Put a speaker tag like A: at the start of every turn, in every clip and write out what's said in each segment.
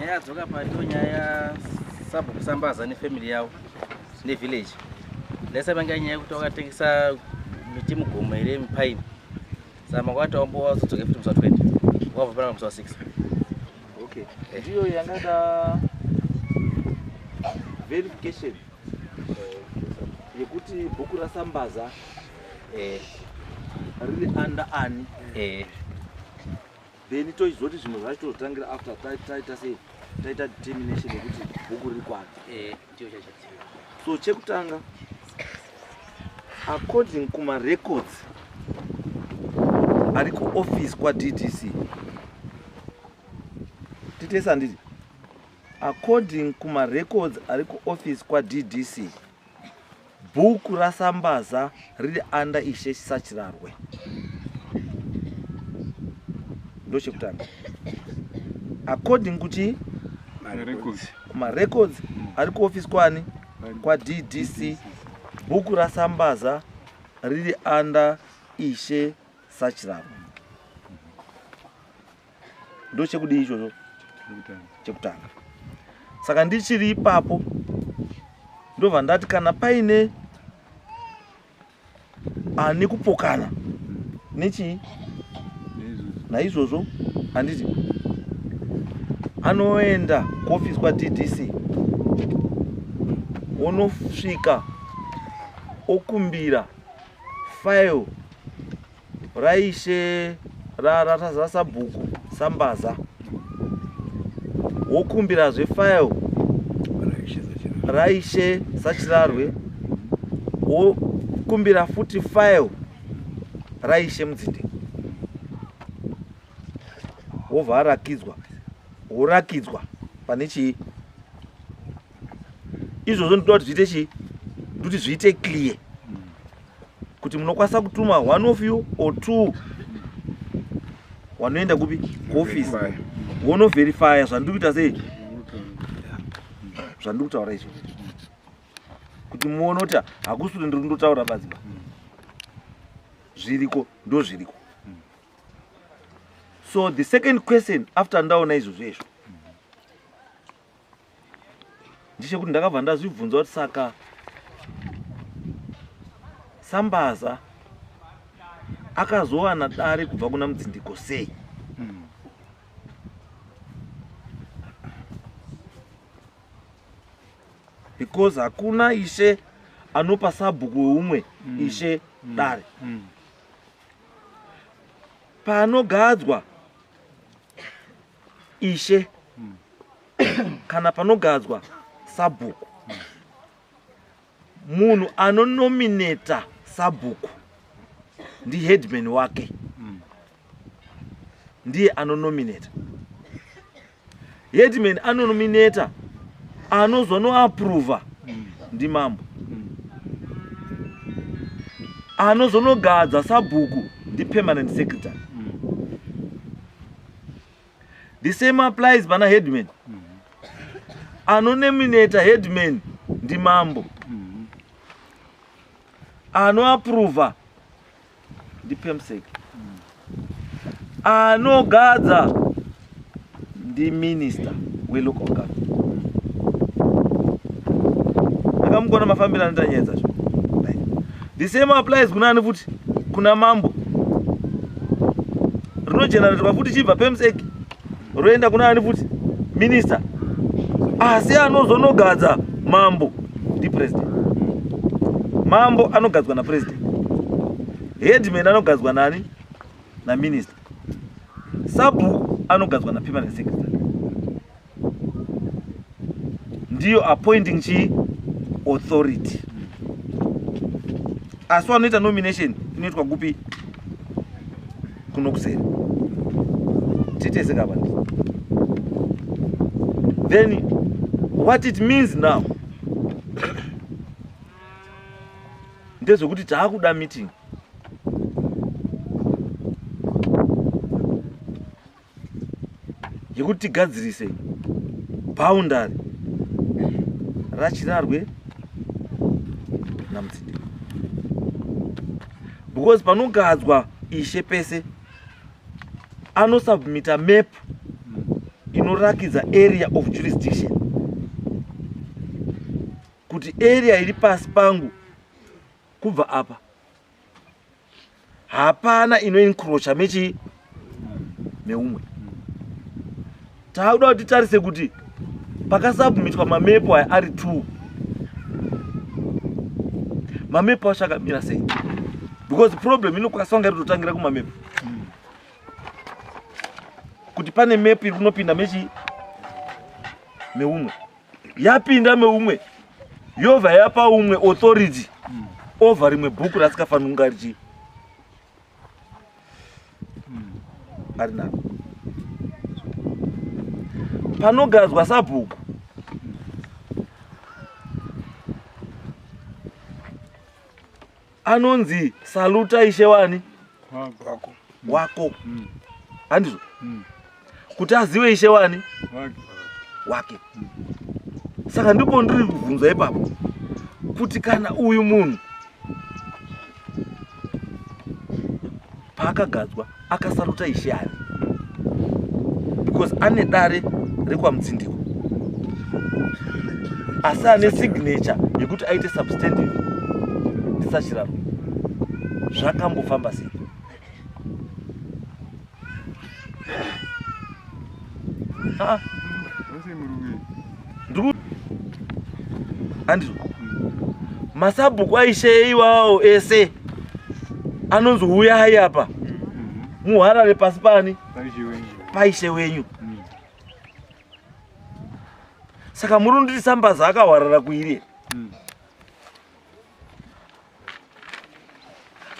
A: nyaya dzoka pato nyaya sabhuku sambaza nefamily yavo nevillage lesa vanga nyaya yekuti wakatengesa miti mugomo here mipaini saka makwati wambowazodzoka futi musi wa 20 wabva pana musi wa 6.
B: Okay, ndiyo yangada verification yekuti bhuku rasambaza riri under ani then toizoti zvinhu zvacho totangira after taita determination yekuti bhuku riri kwati. So chekutanga, according kuma records ari ku office kwa DDC titesa nditi, according kuma records ari ku office kwa DDC bhuku rasambaza riri under Ishe Sachirarwe. Ndo chekutanga, according kuchi kuma records ari ku office kwani kwa DDC bhuku rasambaza riri under Ishe Sachirarwe. Ndo chekudii ichocho chekutanga. Saka ndichiri ipapo ndobva ndati kana paine ane kupokana nechi naizvozvo handiti anoenda kuofisi kwa DDC onosvika okumbira file raishe rasabhuku sambaza, wokumbirazve file raishe Sachirarwe, wokumbira futi file raishe Mudzinde, wobva arakidzwa worakidzwa pane chii. Izvozvo ndoda kuti zviite chii, kuti zviite clear kuti munokwanisa kutuma one of you or two wanoenda kupi kuofisi wonoverifya zvandiri kuita sei, zvandiri kutaura izvo, kuti muone kuti hakusi kuti ndiri kundotaura badziba, zviriko ndo zviriko. So the second question after ndaona izvozvo izvo ndechekuti ndakabva ndazvibvunza kuti saka Sambaza akazowana dare kubva kuna Mudzindiko sei? Because hakuna Ishe anopa sabhuku weumwe Ishe dare. Panogadzwa Ishe kana panogadzwa sabhuku, munhu anonominata sabhuku ndi headman wake, ndiye anonominata. Headman anonominata, anozonoapprova ndi mambo, anozonogadza sabhuku ndi permanent secretary. The same applies pana headman. Anonominata headman ndi mambo, anoapprova ndi PEMSEC, anogadza ndi minister we local government. Akamukona mafambiro anotanyedza zvo. The same applies kuna ani futi, kuna mambo. Rinogeneratorwa futi chibva PEMSEC roenda kuna ani futi, minister. Asi anozonogadza mambo ndi president. Mambo anogadzwa na president, headman anogadzwa nani, na minister, sabhuku anogadzwa na permanent secretary. Ndiyo appointing chi authority. Asi wanoita nomination inoitwa kupi, kuno kuseri titeseka bandi. Then what it means now ndezvekuti taakuda meeting yekuti tigadzirise boundary raChirarwe naMudzinde, because panogadzwa Ishe pese anosubmita map inorakidza area of jurisdiction, kuti area iri pasi pangu kubva apa hapana inoencroacha mechi meumwe. Tauda kuti tarise kuti pakasubmitwa mamepo aya ari 2, mamepo acho akamira sei? Because problem inokwasanga itotangira kumamepo, kuti pane mepo iri kunopinda mechi meumwe, yapinda meumwe yobva yapa umwe authority over rimwe bhuku rasikafanira kunge richi ari naro. Panogadzwa sabhuku anonzi saluta ishe wani wako, handizvo? Kuti azive ishe wani wake. Saka ndipo ndiri kubvunza ipapo kuti kana uyu munhu paakagadzwa akasaruta ishe ani, because ane dare rekwamutsindiko, asi ane signature yekuti aite substantive ndisachiraro, zvakambofamba sei? Handizvo? Masabhuku aishe iwawo ese anonzi uyai apa muharare pasi pani paishe wenyu. Saka murundiri Sambaza akahwarara kuiri,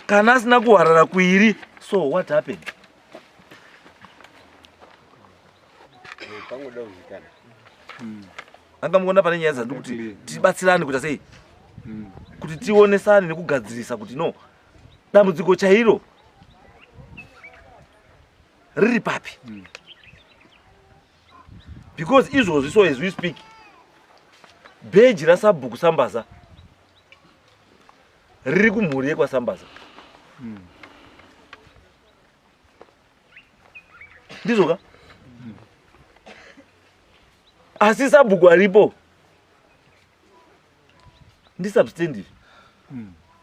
B: kana asina kuhwarara kuiri, so what happened? Anga muona pane nyaya dzandiri kuti tibatsirane kuita sei, kuti tionesane nekugadzirisa kuti no dambudziko chairo riri papi. Because izvozvi, so as we speak, bheji rasabhuku Sambaza riri kumhuri yekwaSambaza, ndizvo ka? Asi sabhuku aripo ndi substantive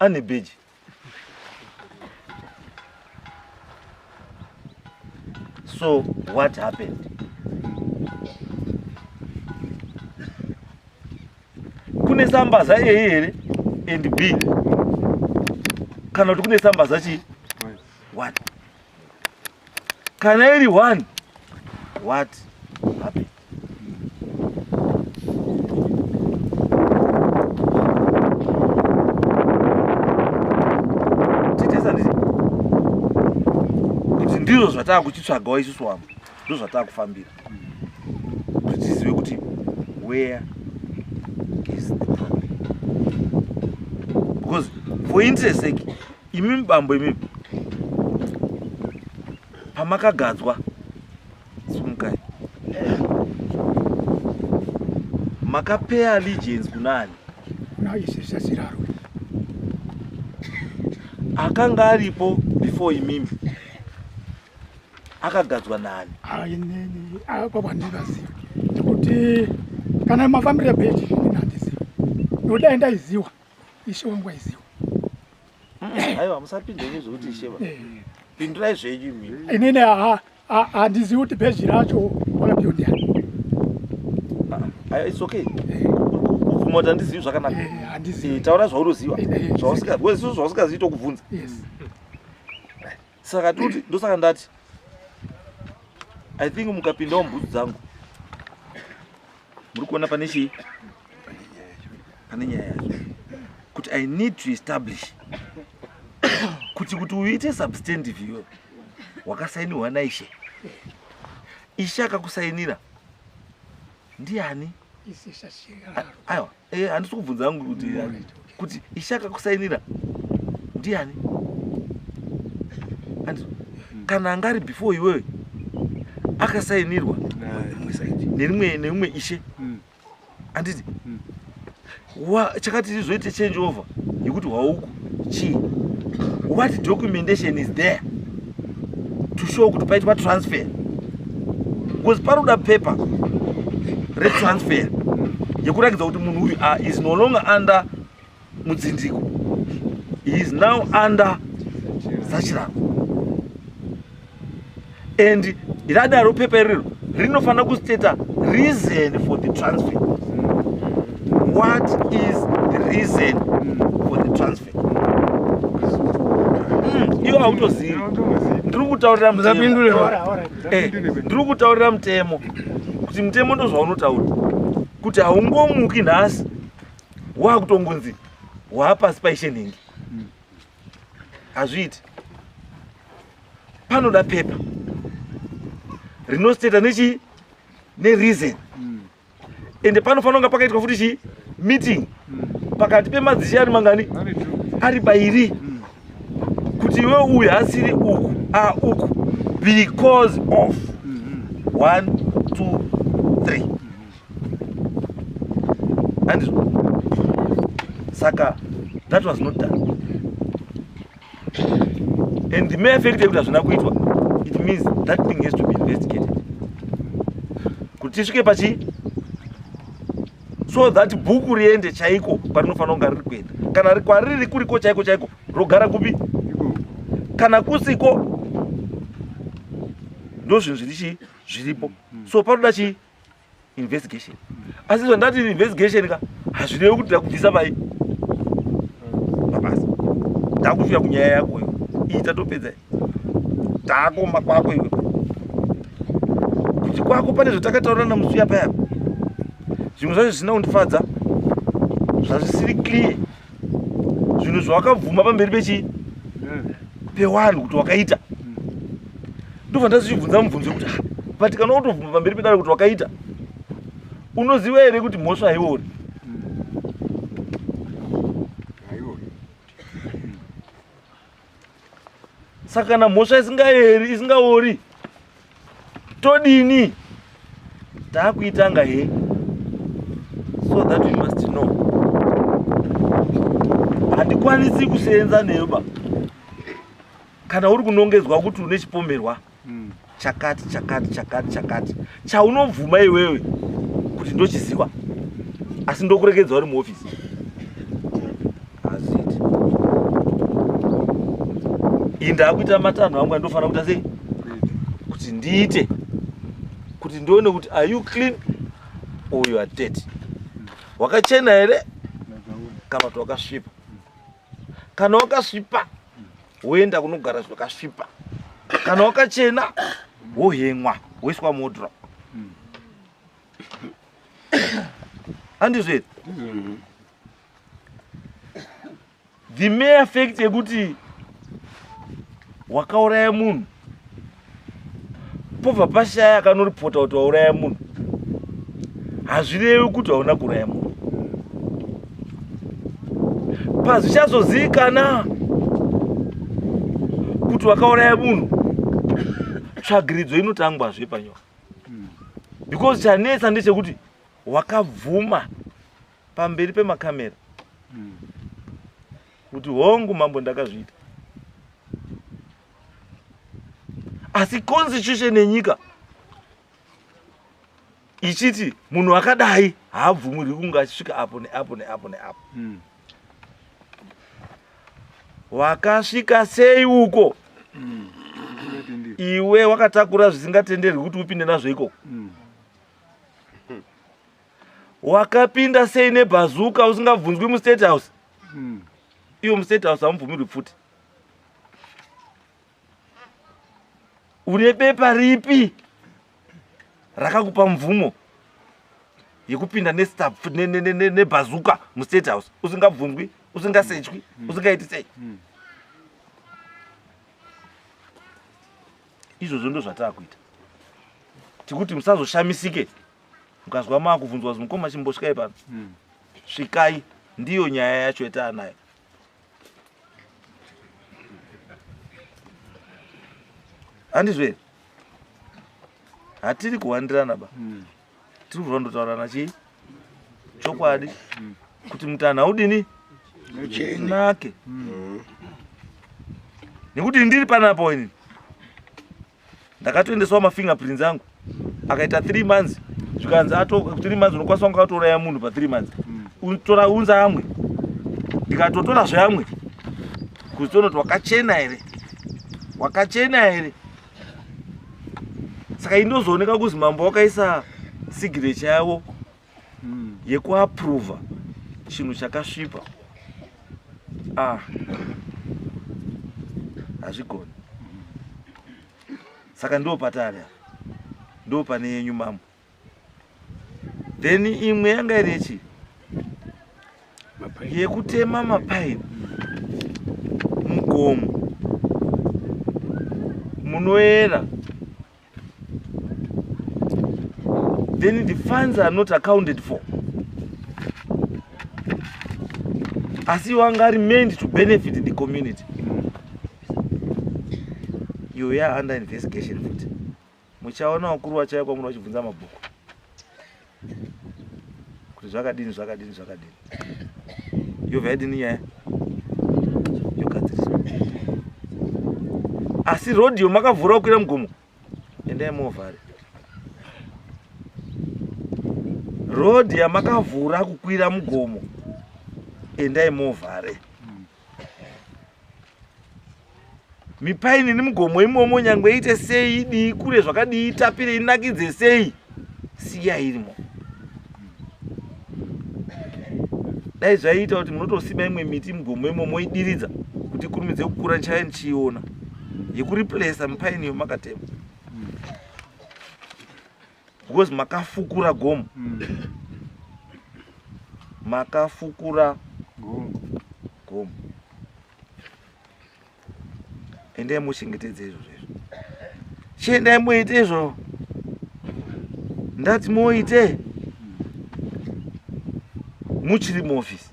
B: ane bheji. So what happened? Kune Sambaza A here and B, kana kuti kune Sambaza chi 1? Kana iri 1, what happened? Kuti ndizvo zvataa kuchitsvagawo isusu wamo, ndizvo zvataa kufambira, kuti tizive kuti where is the problem. Because for interest sake, imi mibambo imi pamakagadzwa sumukai makapea allegiance kunani? Akanga aripo before imimi akagadzwa nani?
C: Baba ndingaziva kuti kana mafambire bheji ndinandiziva, ndoda ndaiziwa ishe wangu aiziwa.
B: Aiwa, musapinde nezvekuti ishe wa pindurai zvenyu imimi.
C: Inini handizivi kuti bheji racho wakapinda ndiani.
B: It's okay. Kubvuma kuti handizivi zvakanaka. Taura zvaunoziva, zvausingazivi tokubvunza. Saka tuti ndosaka ndati I think mukapindawo mbudzi dzangu muri kuona pane chii, pane nyaya yacho kuti I need to establish kuti uite substantive iwe wakasainiwa naishe, ishe akakusainira ndiani? Aiwa, handisi kubvunza hangu kuti ishe akakusainira ndiani? Kana angari before iwewe akasainirwa nerimwe ishe, handiti chakati tizoite change over yekuti hwauku chii, what documentation is there to show kuti paitwa transfer? because paroda paper retransfer yekurakidza kuti munhu uyu is no longer under mudzindiko, he is now under Zachirango. And radaro paper iriro rinofanira kustata reason for the transfer. What is the reason for the transfer? Iwo hautozivi. Ndiri kutaurira mutemo kuti mutemo ndozvaunotaura kuti haungomuki nhasi wakutongonzi wapasi paishenhingi. Hazviiti. Panoda pepa rinosteta nereason. Ende panofanira kunge pakaitwa futi chi meeting pakati pemadzishi ari mangani ari bairi kuti iwe uyu asiri uku uku because of 1 2 3 and saka that was not done. And the mere effect yekuti hazvina kuitwa, it means that thing has to be investigated kuti tisvike pachi so that bhuku riende chaiko kwarinofanira kunge riri kuenda. Kana kwariri kuriko chaiko chaiko rogara kupi, kana kusiko ndo zvinhu zviripo. So panoda chi investigation. Asi zvandati investigation ka hazvirevi kuti ndakubvisa pai mabasa, ndakufika kunyaya yako iwe ita topedza takoma kwako iwe kuti kwako pane zvatakataurana musi yapaya zvimwe zvacho zvisina kundifadza, zvazvisiri clear, zvinhu zvawakabvuma pamberi pechi pewanhu kuti wakaita. Ndobva ndazvichibvunza mubvunzo kuti patikana kutobvuma pamberi pedare kuti wakaita, unoziva here kuti mhosva haiori? Saka kana mhosva isingaori todini? Takuitanga he, so that we must know. Handikwanisi kusenza neba kana uri kunongedzwa kuti une chipomerwa chakati chaunobvuma iwewe kuti ndochiziva asi ndokurekedza uri muofisi. Hazviiti. Indakuita matanho angu andofanira kuita sei kuti ndiite kuti ndione kuti are you clean or you are dirty. Wakachena here kana kuti wakasvipa. Kana wakasvipa woenda kunogara zvakasvipa, kana wakachena wohemwa woiswa modhoro. Handizveti. The mere fact yekuti wakauraya munhu pobva pashaya akanoripota kuti wauraya munhu hazvirevi kuti hauna kuuraya munhu. Pazvichazozivikana kuti wakauraya munhu, tsvagiridzo inotangwazve panyoka. Because chanetsa ndechekuti wakabvuma pamberi pemakamera kuti hongu mambo ndakazviita, asi constitution yenyika ichiti munhu akadai haabvumiri kunge achisvika apo neapo neapo neapo. Wakasvika sei uko? Iwe wakatakura zvisingatenderwi kuti upinde nazvo ikoko. Wakapinda sei nebhazuka usingabvunzwi mustate house? Iwo mustate house hamubvumirwi futi. Une bepa ripi rakakupa mvumo yekupinda nebhazuka mustate house usingabvunzwi, usingasechwi, usingaiti sei? Izvozvo ndo zvatakuita. Tikuti musazoshamisike mukazwa makubvunzwa kuti mukoma chimbosvikai pano. Svikai, ndiyo nyaya yacho yataanayo. Handizve? Hatiri kuwandirana ba. Tiri kurondotaurana chii? Chokwadi kuti mutana udini? Nake. Nekuti ndiri panapo ini ndakatoendeswa mafingerprints angu akaita 3 months zvikanzi 3 months unokwanisa kunge watouraya munhu pa 3 months utora unza amwe ndikatotora zvamwe kuzitonoti wakachena here saka inozooneka kuzi mambo wakaisa signature yavo yekuapprova chinhu chakasvipa hazvigoni. Saka ndo patari ndo pane yenyu mambo. Then imwe yanga irechi yekutema mapaini mugomo munoera. Then the funds are not accounted for. As you are meant to benefit the community. You are under investigation. Muchaona wakuru wachaye kwa muna wachibvunza mabhuku. Kuti zvakadini. You've heard in here. You got this. Asi road yo makavhura kukwira mugomo. Endai movhari. Road ya makavhura kukwira mugomo. Endai movhare. Mipaini ni mugomo imomo nyangwe ite sei di kure zvakadi itapire inakidze sei siya irimo. Dai zvaita kuti munotosima imwe miti mugomo imomo idiridza kuti kurumidze kukura chaye nchiona yekureplace mipaini yo makatema. Because makafukura gomo. Makafukura gomo. Endai muchengetedze izvo zvezvo. Chiendai muite izvo. Ndati muite. Muchiri muoffice.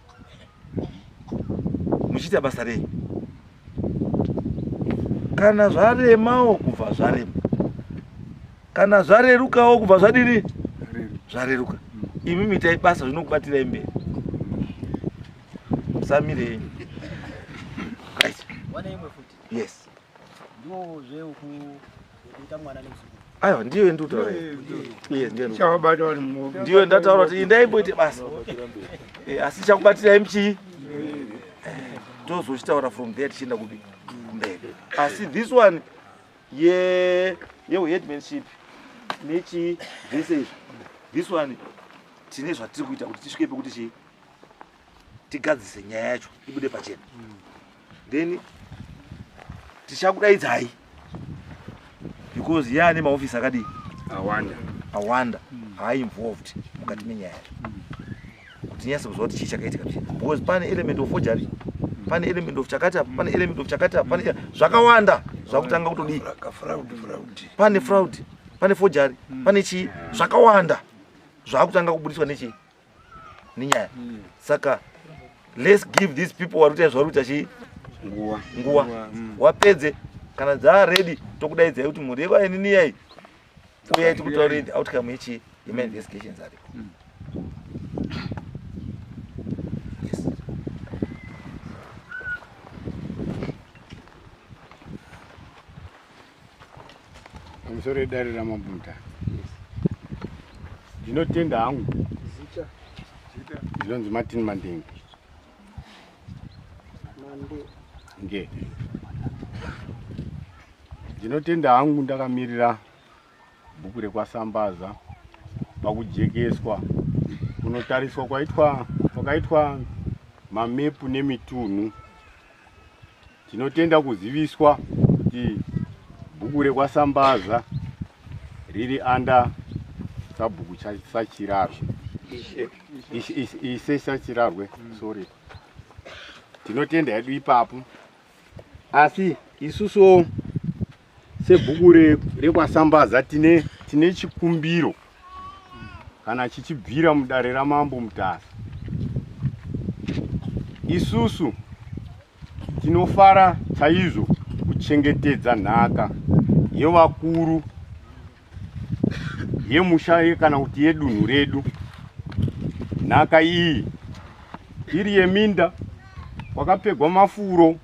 B: Muchita basa rei. Kana zvaremawo kubva zvarema. Kana zvarerukawo kubva zvadini? Zvareruka. Imi mitai basa zvinokubatira imberi. Samire. Right. Yes. Aiwa ndiyo ndutaura. Yes, ndiyo.
C: Chawabatwa mu.
B: Ndiyo ndataura kuti indaiboite basa. Asi chakubatira imchi. Tozochitaura from there tichienda kubi. Mberi. Asi this one ye headmanship nechi this one tine zvatiri kuita kuti tisvike pekuti tigadzise nyaya yacho ibude pachena. Then tichakudaidzai because yaane maofisi akadi awanda involved mukati menyaya kuti nyase kuzwa kuti chii chakaitika pachena. Because pane element of forgery, pane element of chakata, pane element of chakata, pane zvakawanda zvakutanga kutodi. Pane fraud, pane forgery, pane chii zvakawanda zvakutanga kubudiswa nechi nenyaya. Saka let's give these people waruta zvaruta chii nguwa. Wapedze kana dza ready tokudaidzai kuti muri yekwa ini niyai uyai tikutaurire outcome yechi yema investigations ari. Yes.
D: I'm sorry dari ramabunta. Ndinotenda hangu. Ndinonzi Martin Mandingi. Nge. Ndinotenda hangu ndakamirira bhuku rekwasambaza pakujekeswa kunotariswa kwakaitwa mamepu nemitunhu. Tinotenda kuziviswa kuti bhuku rekwasambaza riri anda sabhuku sachirarwe. Ise sachirarwe, sorry. Tinotenda hedu ipapo. Asi isuso sebhuku rekwasambaza tine chikumbiro kana chichibvira mudare ramambo Mutasa. Isusu tinofara chaizvo kuchengetedza nhaka yevakuru yemusha kana kuti yedunhu redu. Nhaka iyi iri yeminda wakapegwa mafuro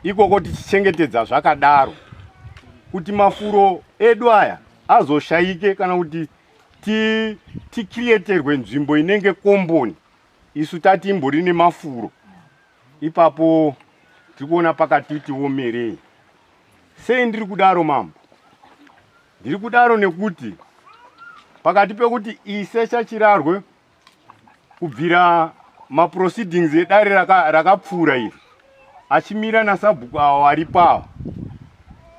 D: ikoko tichichengetedza zvakadaro kuti mafuro edu aya azoshaike kana kuti tikriyeterwe nzvimbo inenge komboni isu tati imbori nemafuro ipapo tikuona pakati tiomerei. Sei ndiri kudaro mambo? Ndiri kudaro nekuti pakati pekuti ise Chachirarwe kubvira maproceedings edare rakapfuura iri achimira naSabhuku awo ari pawa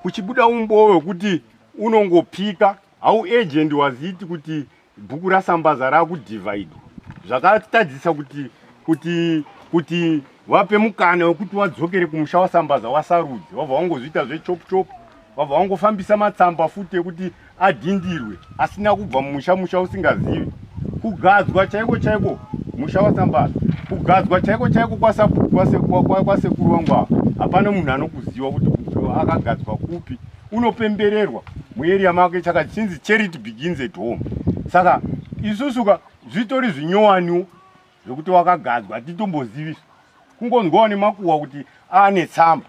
D: kuchibuda umboo hwekuti unongopika au agent waziti kuti bhuku raSambaza rakudivide zvakatadzisa kuti wape mukana wekuti wadzokere kumusha waSambaza wasarudzi wabva wangozviita zvechop wabva wangofambisa matsamba futi ekuti adhindirwe asina kubva musha usingazivi kugadzwa chaiko musha waSambaza kugadzwa chaiko kwasekuru wangu hapana munhu anokuziva kuti akagadzwa kupi unopembererwa muarea make chakachinzi charity begins at home. Saka isusuka zvitori zvinyowaniwo zvekuti wakagadzwa atitomboziviswa kungonzwawo nemakuhwa kuti ane tsamba.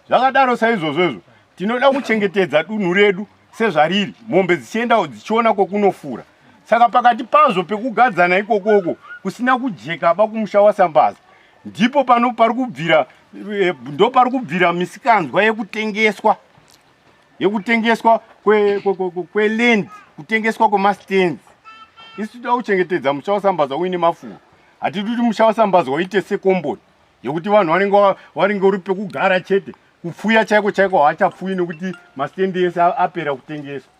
D: Zvakadaro saizvozvo tinoda kuchengetedza dunhu redu sezvariri, mombe dzichiendawo dzichiona kwekunofura. Saka pakati pazvo pekugadzana ikokoko kusina kujekaba kumusha waSambaza ndipo pari kubvira misikanzwa yekutengeswa kweland, kutengeswa kwemastands. Isu toda kuchengetedza musha waSambaza uine mafuro. Hatidi kuti musha waSambaza waite sekomboni yekuti vanhu vanenge uri pekugara chete, kupfuya chaiko hachapfuyi nekuti mastendi ese apera kutengeswa.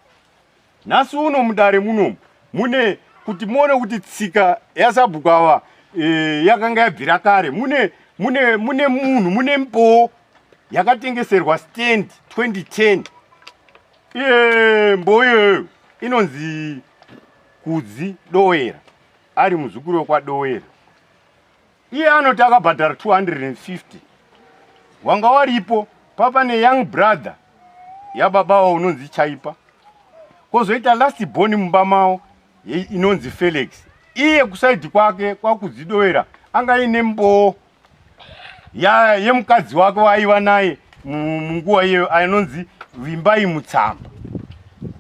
D: Nhasi uno mudare munomu mune kuti muone kuti tsika yaSabhuku ava yakanga yabvira kare. Mune munhu, mune mboo yakatengeserwa stand 2010. Mboo iyoyo inonzi Kudzi Dowera, ari muzukuru wekwaDowera. Iye anoti akabhadhara 250. Wanga waripo papa neyoung brother yababa wavo unonzi Chaipa, kozoita last born mumba mavo inonzi Felix. Iye kusaidi kwake kwaKudzi Dowera anga ine mboo yemukadzi wake waaiva naye munguva iyo anonzi Vimbai Mutsamba.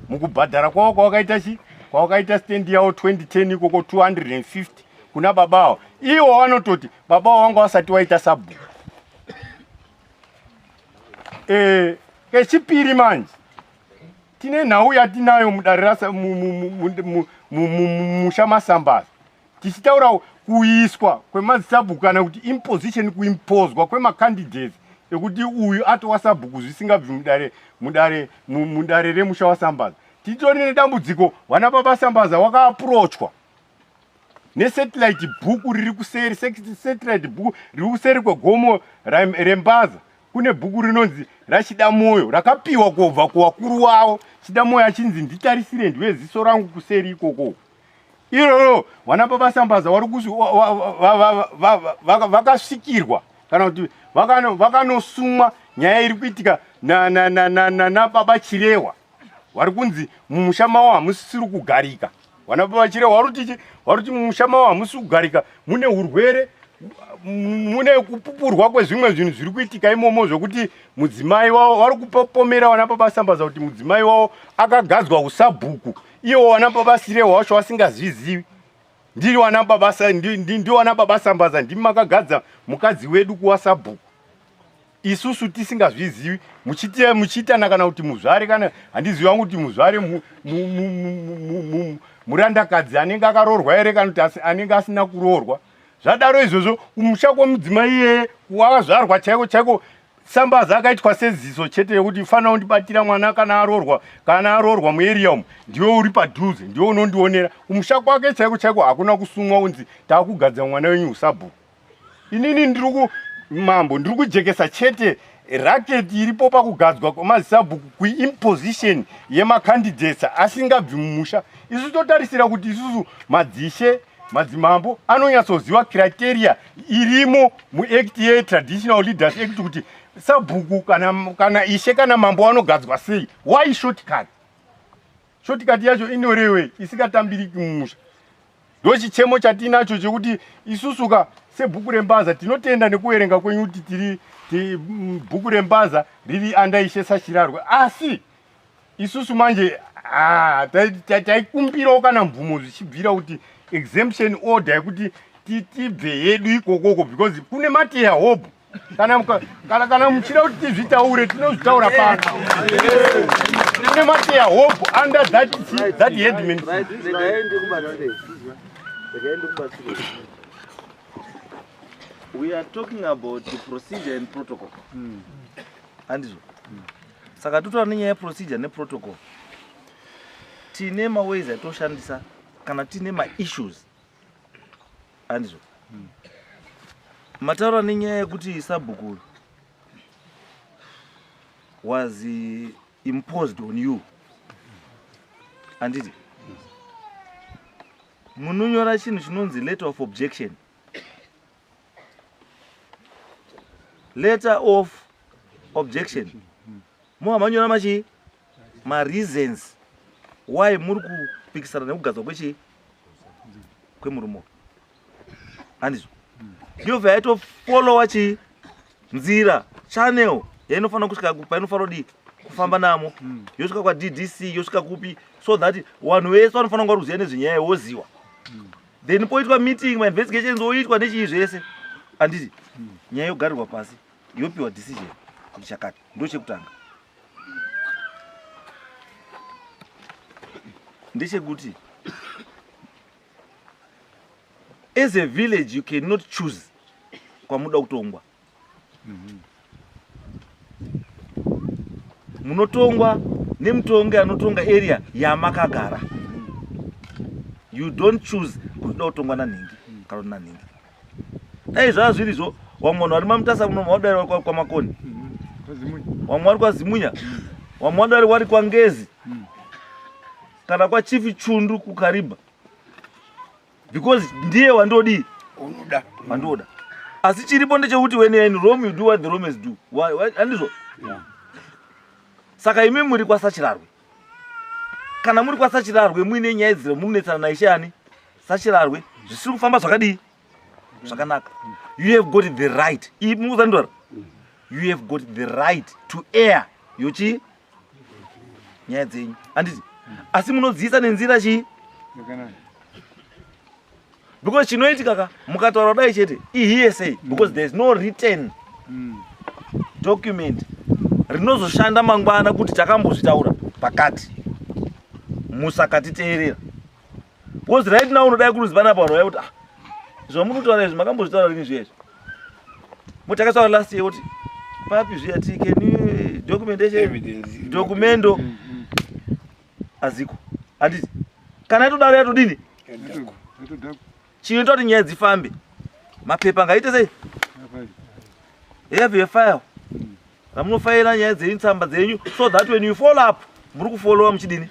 D: Mukubhadhara kwavo kwawakaita stand yavo 2010 ikoko 250 kuna baba wavo. Iwo vanototi baba wavo wasati waita Sabhuku. Kechipiri manje tine nhau yatinayo mudare musha maSambaza tichitaura kuiswa kwemaSabhuku kana kuti imposition, kuimpozwa kwemacandidates ekuti uyu atova Sabhuku zvisingabvi mudare remusha waSambaza. Titori nedambudziko, vana baba Sambaza wakaapproachwa nesatellite bhuku riri kuseri, satellite bhuku riri kuseri kwegomo reMbaza. Kune bhuku rinonzi raChidamoyo rakapiwa kubva kuvakuru wavo. Chidamoyo achinzi nditarisire ndiwe ziso rangu kuseri ikoko. Iroro vana baba Sambaza vakasvikirwa kana kuti vakanosumwa nyaya iri kuitika nababa Chirehwa. Vari kunzi mumusha mavo hamusisiri kugarika. Vana baba Chirehwa varuti mumusha mavo hamusisi kugarika, mune urwere, mune kupupurwa kwezvimwe zvinhu zviri kuitika imomo zvokuti mudzimai wavo vari kupomera vana baba Sambaza kuti mudzimai wavo akagadzwa kuSabhuku. Ivo vana baba Chirehwa vacho vasingazvizivi. Ndivo vana baba Sambaza ndimi makagadza mukadzi wedu kuwaSabhuku. Isusu tisingazvizivi muchiitana kana kuti muzvare, kana handiziva kuti muzvare murandakadzi anenge akaroorwa here kana kuti anenge asina kuroorwa. Zvadaro izvozvo kumusha kwemudzimai iyeye wakazvarwa chaiko Sambaza akaitwa seziso chete yekuti fanira kundibatira mwana kana aroorwa muarea umu, ndiwe uri padhuze, ndiwe unondionera. Kumusha kwake chaiko hakuna kusumwa unzi taakugadza mwana wenyu kuSabhuku. Inini ndiri kujekesa chete raketi iripo pakugadzwa kwemaSabhuku kuimposition yemacandidates asingabvi mumusha. Isu totarisira kuti isusu madzishe, madzimambo anonyatsoziva criteria irimo muAct yeTraditional Leaders Act kuti Sabhuku kana ishe kana mambo anogadzwa sei. Why shortcut? Shortcut yacho inorewe isingatambiriki mumusha. Ndo chichemo chatinacho chekuti isusuka sebhuku reMbaza tinotenda nekuverenga kwenyu kuti bhuku reMbaza riri anda Ishe Chachirarwe. Asi isusu manje taikumbirawo kana mvumo zvichibvira kuti exemption order yekuti tibve yedu ikokoko because kune mateya hope kana muchida kuti tizvitaure tinozvitaura pano kune mateya hope under that headman.
B: We are talking about the procedure and protocol. Andizvo. Saka tutora nenyaya procedure ne protocol. Tine maways atoshandisa kana tine issues. Andizvo. Mataura nenyaya yekuti sabhuku was imposed on you. Anditi. Munonyora chinhu chinonzi letter of objection. Letter of objection. Muhamanyora machi reasons why muri kupikisana nekugadzwa kwemurumo. Andizvo. Yobva yaitofollowa nzira channel yainofanira kusvika painofanira kufamba namo yosvika kwa DDC yosvika kupi so that vanhu vese vanofanira kunge ruziva nezvenyaya woziva. Then poitwa meeting ma-investigations oitwa nechii zvese. Anditi nyaya yogarirwa pasi yopiwa decision kuti chakati ndo chekutanga. Ndechekuti as a village you cannot choose kwamuda kutongwa. Munotongwa nemutongi anotonga area yamakagara. You don't choose kuti kutongwa nanhingi kana kuti nanhingi. Dai zvazvirizvo vamwe vanhu vari mamutasa muno vadari kwa Makoni. Vamwe vari kwa Zimunya. Vamwe vadari vari kwa Ngezi. Kana kwa Chief Chundu kuKariba. Because ndiye wandodi wandoda. Asi chiripo ndechekuti when you are in Rome you do what the Romans do. Andizvo? Saka imi muri kwa Sachirarwe. Kana muri kwa Sachirarwe muine nyaya dziro munonetsana naishani Sachirarwe zvisiri kufamba zvakadii zvakanaka. You have got the right. You have got the right to air yochi nyaya dzenyu. Anditi? Asi munodziisa nenzira chii? Because chinoitika ka mukataura dai chete hearsay because there is no written document rinozoshanda mangwana kuti takambozvitaura pakati musakatiteerera. Because right now unodai kuruzivana panhu vaya kuti zvamunotaura izvi makambozvitaura rini zviyezvi. Mutakataura last year kuti papi zviyati can you documentation documento aziko. Anditi kana yatodaro yatodini chinoita kuti nyaya dzifambe mapepa ngaite sei have a file ramunofaira nyaya dzenyu tsamba dzenyu so that when you follow up muri kufollowa muchidini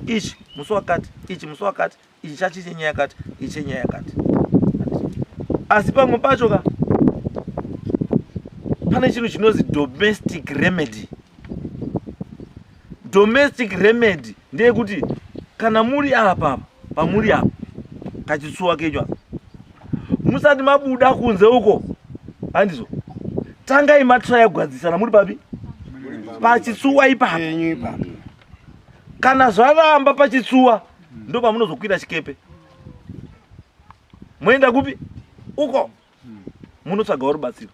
B: ichi musi wakati ichi musi wakati ichi chachi chenyaya yakati ichi chenyaya yakati. Asi pamwe pacho ka pane chinhu chinonzi domestic remedy. Domestic remedy ndeyekuti kana muri apa pamuri apa kachitsuwa kenyu apa musati mabuda kunze uko handizvo tangai matraya kugadzisana muri papi pachitsuwa ipapo. Kana zvaramba pachitsuwa ndo pamunozokwira chikepe moenda kupi uko munotsvagawo rubatsiro.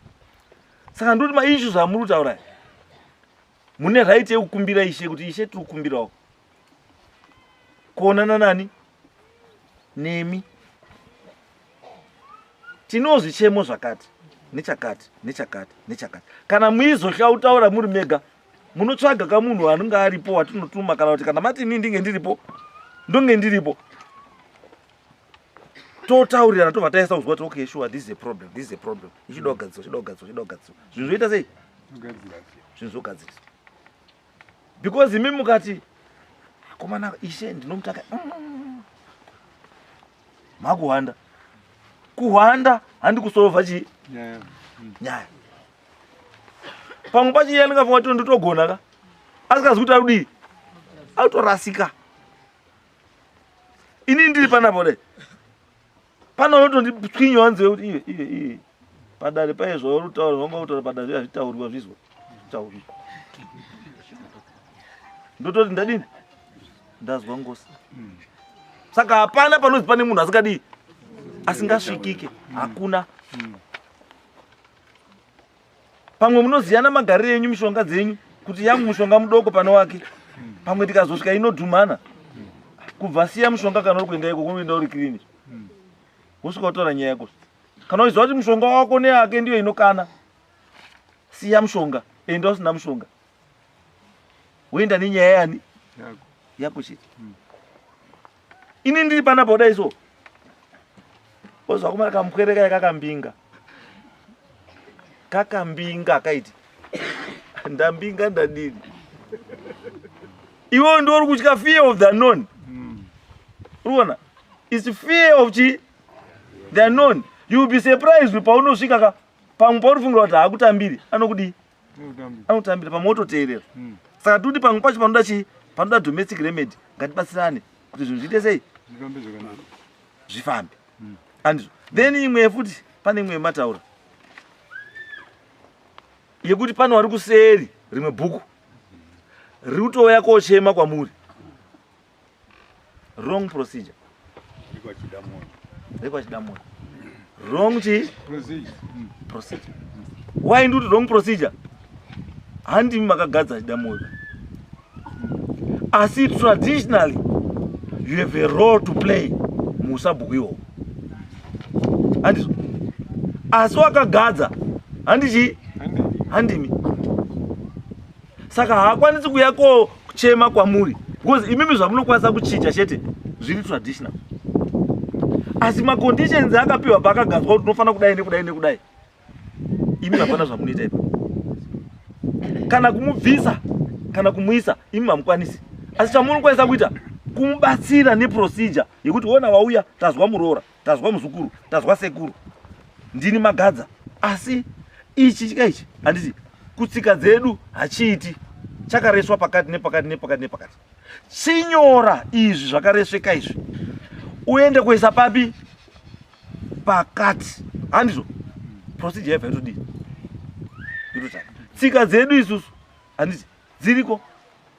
B: Saka ndoti maishu zvamuri kutaura mune right yekukumbira Ishe kuti Ishe tiri kukumbirawo kuonana nani nemi tinozvichemo zvakati nechakati nechakati nechakati. Kana muizohyautaura muri mega munotsvaga kamunhu anenge aripo watinotuma kana kuti kana mati ini ndinge ndiripo ndonge ndiripo totaurirana tobva taisa kuzwa kuti okay sure this is a problem this is a problem ichida kugadzirwa ichida kugadzirwa ichida kugadzirwa. Zvinhu zvoita sei zvinhu zvogadziriswa because imi mukati komana Ishe ndinomutaka makuhwanda kuhwanda handi kusolva chi nyaya. Pamwe pacho iye anengafunga kuti ndotogona ka asikazi kuti arudii autorasika. Ini ndiri panapo dai pana unotonditswinya wanze kuti iye padare paye zvaurutaura zvanga utaura padare yazvitaurwa zvizwa tauri ndototi ndadini ndazwa ngosi. Saka hapana panozi pane munhu asikadi asingasvikike, hakuna. Pamwe munoziyana magariro enyu, mishonga dzenyu, kuti yangu mushonga mudoko pano wake. Pamwe tikazosvika inodhumana, kubva siya mushonga kana uri kuenda iko kunoenda uri kirini, wosvika utaura nyaya yako. Kana uchiziva kuti mushonga wako neyake ndiyo inokana, siya mushonga, enda usina mushonga, woenda nenyaya yani yako chete. Ini ndiri panapo kudai so, wozwa kumara kamupwere kaya kakambinga akaiti ndambinga ndadini. Iwo ndo uri kutya fear of the unknown. Uruona? It's fear of the unknown. You will be surprised paunosvika pamwe paurifungira kuti haakutambiri, anokudii? Anotambira pamwe wototeerera. Saka tiri pamwe pacho panoda domestic remedy, ngatibatsirane kuti zvinhu zviite sei? Zvifambe. Andizvo. Then imwe futi pane imwe mataura yekuti pano wari kuseri rimwe bhuku riri kutouya kochema kwamuri. Wrong procedure. Rekwachidamona. Wrong procedure. Why ndiri wrong procedure? Handimi makagadza chidamoyo. Asi traditionally you have a role to play musabhuku ihoho. Handizvo. Asi wakagadza handichi handimi. Saka haakwanisi kuuya kochema kwamuri, because imimi zvamunokwanisa kuchicha chete zviri traditional. Asi maconditions akapiwa pakagadzwa kuti unofanira kudai nekudai nekudai, imi hapana zvamunoita ipa. Kana kumubvisa kana kumuisa imi hamukwanisi. Asi chamunokwanisa kuita kumubatsira neprocedure yekuti wona wauya, tazwa muroora, tazwa muzukuru, tazwa sekuru, ndini magadza. Asi ichi chikaichi handiti kutsika dzedu hachiiti, chakareswa pakati nepakati nepakati nepakati. Chinyora izvi zvakaresweka izvi uende kuisa papi? Pakati. Handizvo procedure yabva yatodii? Yototanga. Tsika dzedu isusu handiti dziriko.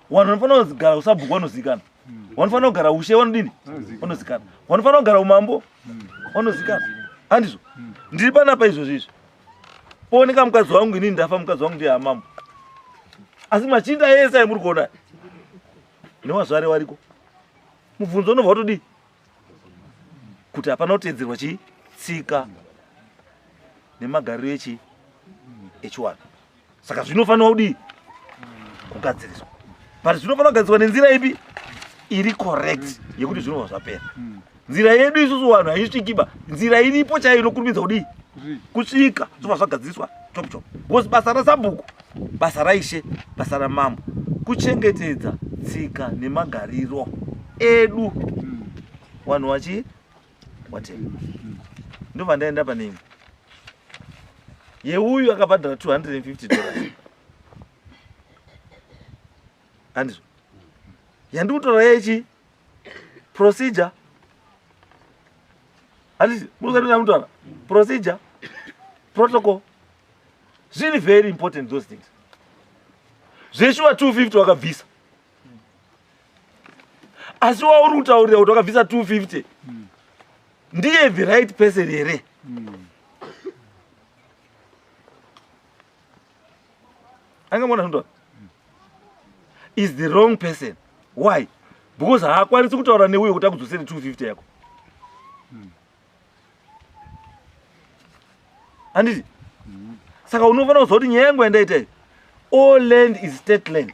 B: Vanhu vanofanira kugara usabhuku vanozikana, vanofanira kugara ushe vanodini? Vanozikana, vanofanira kugara umambo vanozikana. Handizvo. Ndiri panapa izvo zvizvi. Pooneka mukadzi wangu, inini ndafa, mukadzi wangu ndiye hamambo. Asi machinda ese muri kuona newazvare wariko. Mubvunzo unobva watodii? Kuti hapana kuteedzerwa tsika nemagariro echiwanhu. Saka zvinofanira kudii? Kugadziriswa. But zvinofanira kugadziriswa nenzira ipi? Iri correct yekuti zvinobva zvapera. Nzira yedu isusu vanhu haisvikiba. Nzira iripo chaiyo inokurumidza kudii? Kusvika zvobva zvagadziriswa chop chop. Because basa rasabhuku, basa raishe, basa ramambo kuchengetedza tsika nemagariro edu vanhu watema. Ndobva ndaenda pane imwe yeuyu akabhadhara $250. Handizvo yandiri kutaura yechi procedure. Handiti muri kutaura procedure, protocol, really very important those things. Zveshuwa 250 wakabvisa. Asi wauri kutaurira kuti wakabvisa 250 ndiye the right person here? Angamona zvinotaura is the wrong person. Why? Because haakwanisi kutaura neuyo kuti akudzosere 250 yako. Handiti? Saka unofanira kuziva kuti nyaya yangu yandaita iyi, all land is state land.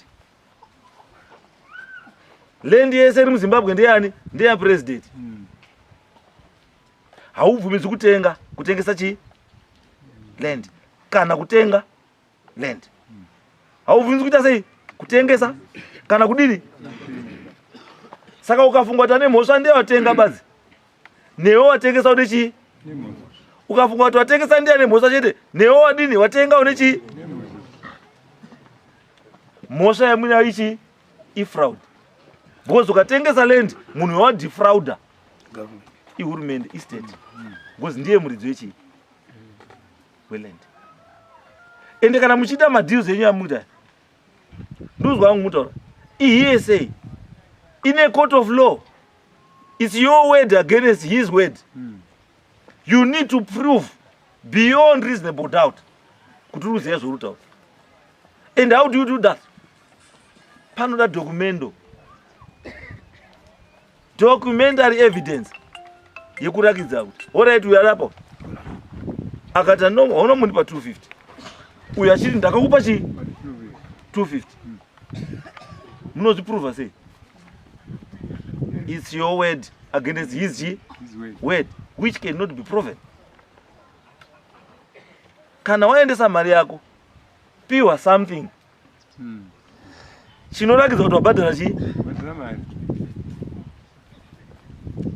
B: Land yese iri muZimbabwe ndeyani? Ndeya president. Haubvumidzwi kutengesa land kana kutenga land. Haubvumidzwi kuita sei? Kutengesa kana kudini? Saka ukafunga kuti ane mhosva ndiye watenga bazi, newe watengesa une chii? Ukafunga kuti watengesa ndiye ane mhosva chete, newe wadini? Watenga une chii? Mhosva yamuna ichi ifraud. Because ukatengesa land munhu wadefrauda ihurumende, estate. Because ndiye muridzi wechi weland. Ende kana muchita madeals enyu amuita, nduzwa wangu mutaura, iyi sei In a court of law, it's your word against his word. You need to prove beyond reasonable doubt. And how do you do that? Panoda documento. Documentary evidence. Yekurakidza kuti. Alright, we are up. Akata no, ono munipa 250. Uya chiri ndakakupa chi 250. Munozviprova sei? It's your word against his word, which cannot be proven. Kana waendesa mari yako, piwa something. Chinorakidza kuti wabhadhara chi?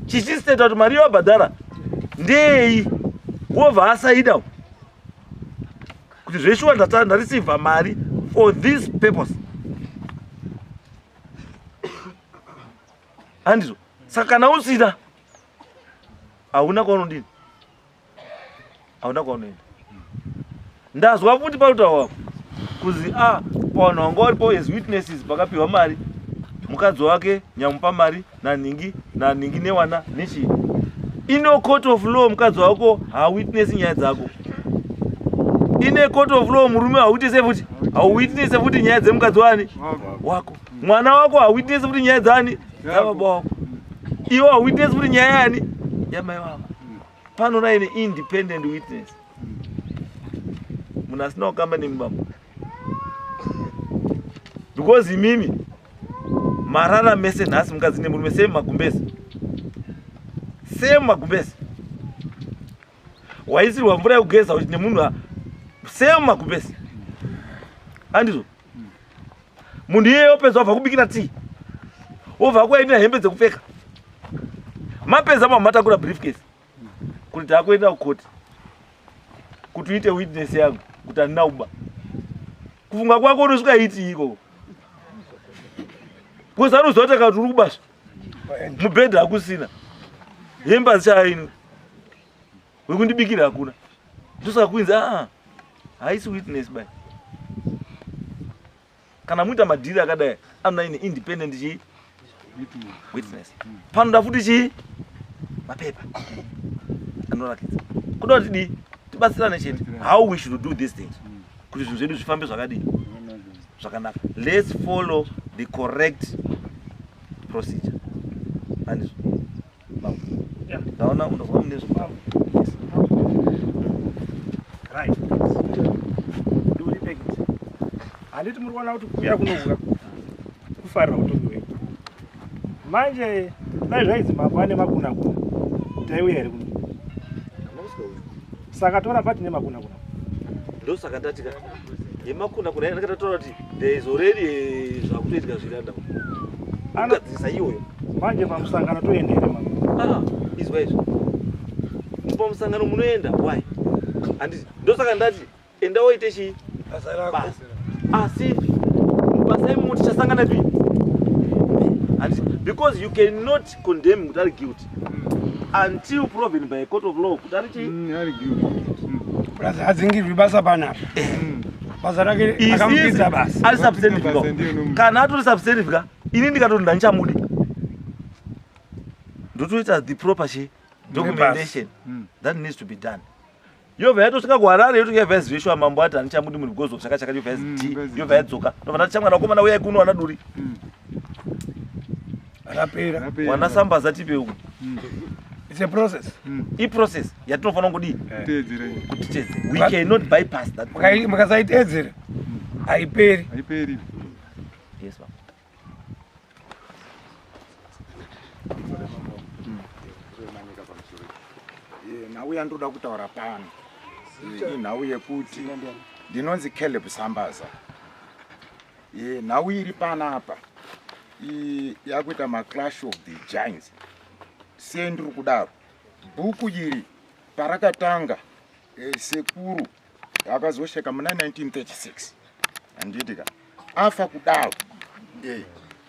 B: Chichisiteta kuti mari yawabhadhara ndei wobva asaida kuti zveshuwa ndareceiva mari for this purpose. Handizvo. Saka kana usina hauna kwaunodini, hauna kwaunoenda. Ndazwa futi parutaura wako kuzi pavanhu vanga varipo as witnesses pakapiwa mari, mukadzi wake nyamupa mari naningi newana nechii. Ino court of law mukadzi wako hawitness nyaya dzako. Ine court of law murume hawitness futi nyaya dzemukadzi wani wako. Mwana wako hawitness futi nyaya dzani dzababa wako. Iwo hawitness futi nyaya yani yamai wako. Pano naine independent witness. Munhu asina kukamba nemubamba. Because imimi marara mese nhasi mukadzi nemurume same magumbezi. Same magumbezi. Waisirwa mvura yekugeza kuti nemunhu same magumbezi. Handizvo. Munhu iyeyo opedza wabva kubikira tea. Wobva kuaitira hembe dzekupfeka. Mapedza matakura briefcase. Kuti takuenda kukoti. Kuti uite witness yangu kuti handina kuba. Kufunga kwako unosvika iti iko. Kusa anozotaka kuti uri kubasva. Mubhedha hakusina. Hembe hadzichaini. Wekundibikira hakuna. Ndosaka kuinzi haisi witness bai. Kana muita madhiri akadai anoda ine independent chi witness. Panoda futi chi mapepa anorakidza. Kuda kuti tibatsirane chete how we should do these things. Kuti zvinhu zvedu zvifambe zvakadini zvakanaka. Let's follow the correct procedure. Handizvo. Ndaona unozwa munezvo.
C: Right. Do it take it. Handiti muri kuona kuti kuya kunovuka kufarira utongi hwedu. Manje dai zvaizi mambo ane magunaguna taiuya here kuno. Saka toramba tine magunaguna.
B: Ndosaka ndatika yemakuna ndakatatora kuti there is already zvakutoitika zviranda. Anogadzirisa iyoyo.
C: Manje pamusangano toendere mambo.
B: Izwa izvo. Pamusangano munoenda why? Handiti ndosaka ndati enda woite chii? Basa. Asi basa imo tichasangana pi? Because you cannot condemn kuti ari guilty until proven by a court of law kuti ari chii?
E: Ari guilty.
C: Brother hadzingirwi basa panapa. Basa rake akamukidza basa.
B: Ari substantive law. Kana atori substantive ka ini ndikatoti ndanichamudi. Ndotoita the proper chii documentation that needs to be done. Yobva yatosvika kuHarare yotosvika yobva yazivishwa mambo ati hanichamudi munhu because of chaka yobva yaziti yobva yadzoka. Ndobva ndati chamwana wakomana uyai kuno wana duri.
C: Rapera.
B: Wana sambaza tipe uku.
C: It's a process.
B: I-process yatinofanira kudii kuti tedze. We cannot bypass that.
C: Mukasaiteedzera haiperi.
B: Yes, ma'am.
E: Nhau yandoda kutaura pano inhau yekuti ndinonzi Caleb Sambaza. Nhau iri panapa yakuita maclash of the giants. Se ndiri kudaro bhuku iri parakatanga sekuru akazosheka muna 1936 handitika afa kudaro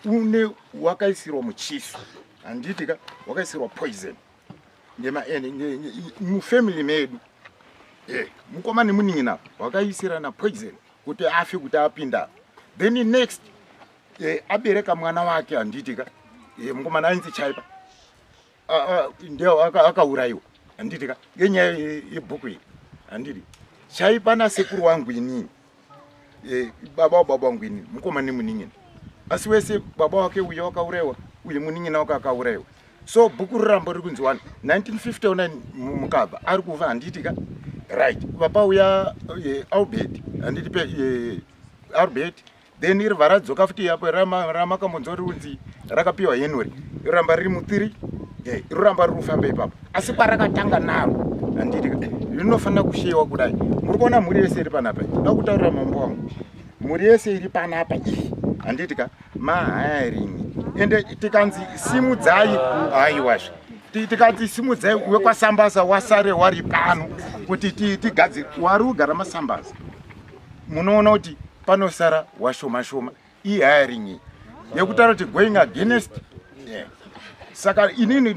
E: une wakaisirwa muchiso handitika wakaisirwa poison mufamily medu mukomani munina wakaisirana poison kuti afe kuti apinda then next abereka mwana wake handitika mukomana ainzi Chaipa ndio akaurayiwa handitika ngenyaya yebhuku iri handiti Chaipa nasekuru wangu inini baba wangu inini mukoma nemuning'ina asi wese baba wake uyo wakaurayiwa uye muning'ina wake akaurayiwa so bhuku rirambo riri kunzi 1959 mukabva ari kufa handitika right papa uya Albert handiti pe Albert then iri varadzoka futi yapo ramakambonzwa runzi rakapiwa Henry ramba riri mu3 ramba riri kufamba ipapo asi parakatanga naro handiti rinofanira kushewa kudai muri kuona mhuri yese iri panapa ndakutaurira mambo wangu mhuri yese iri panapa iyi handitika mahayaringi ende tikanzi simudzai aiwazve tikanzi simudzai wekwaSambaza wasare wari pano kuti tigadzire wari kugara maSambaza munoona kuti panosara washoma ihayaringi yekutaura kuti going against saka inini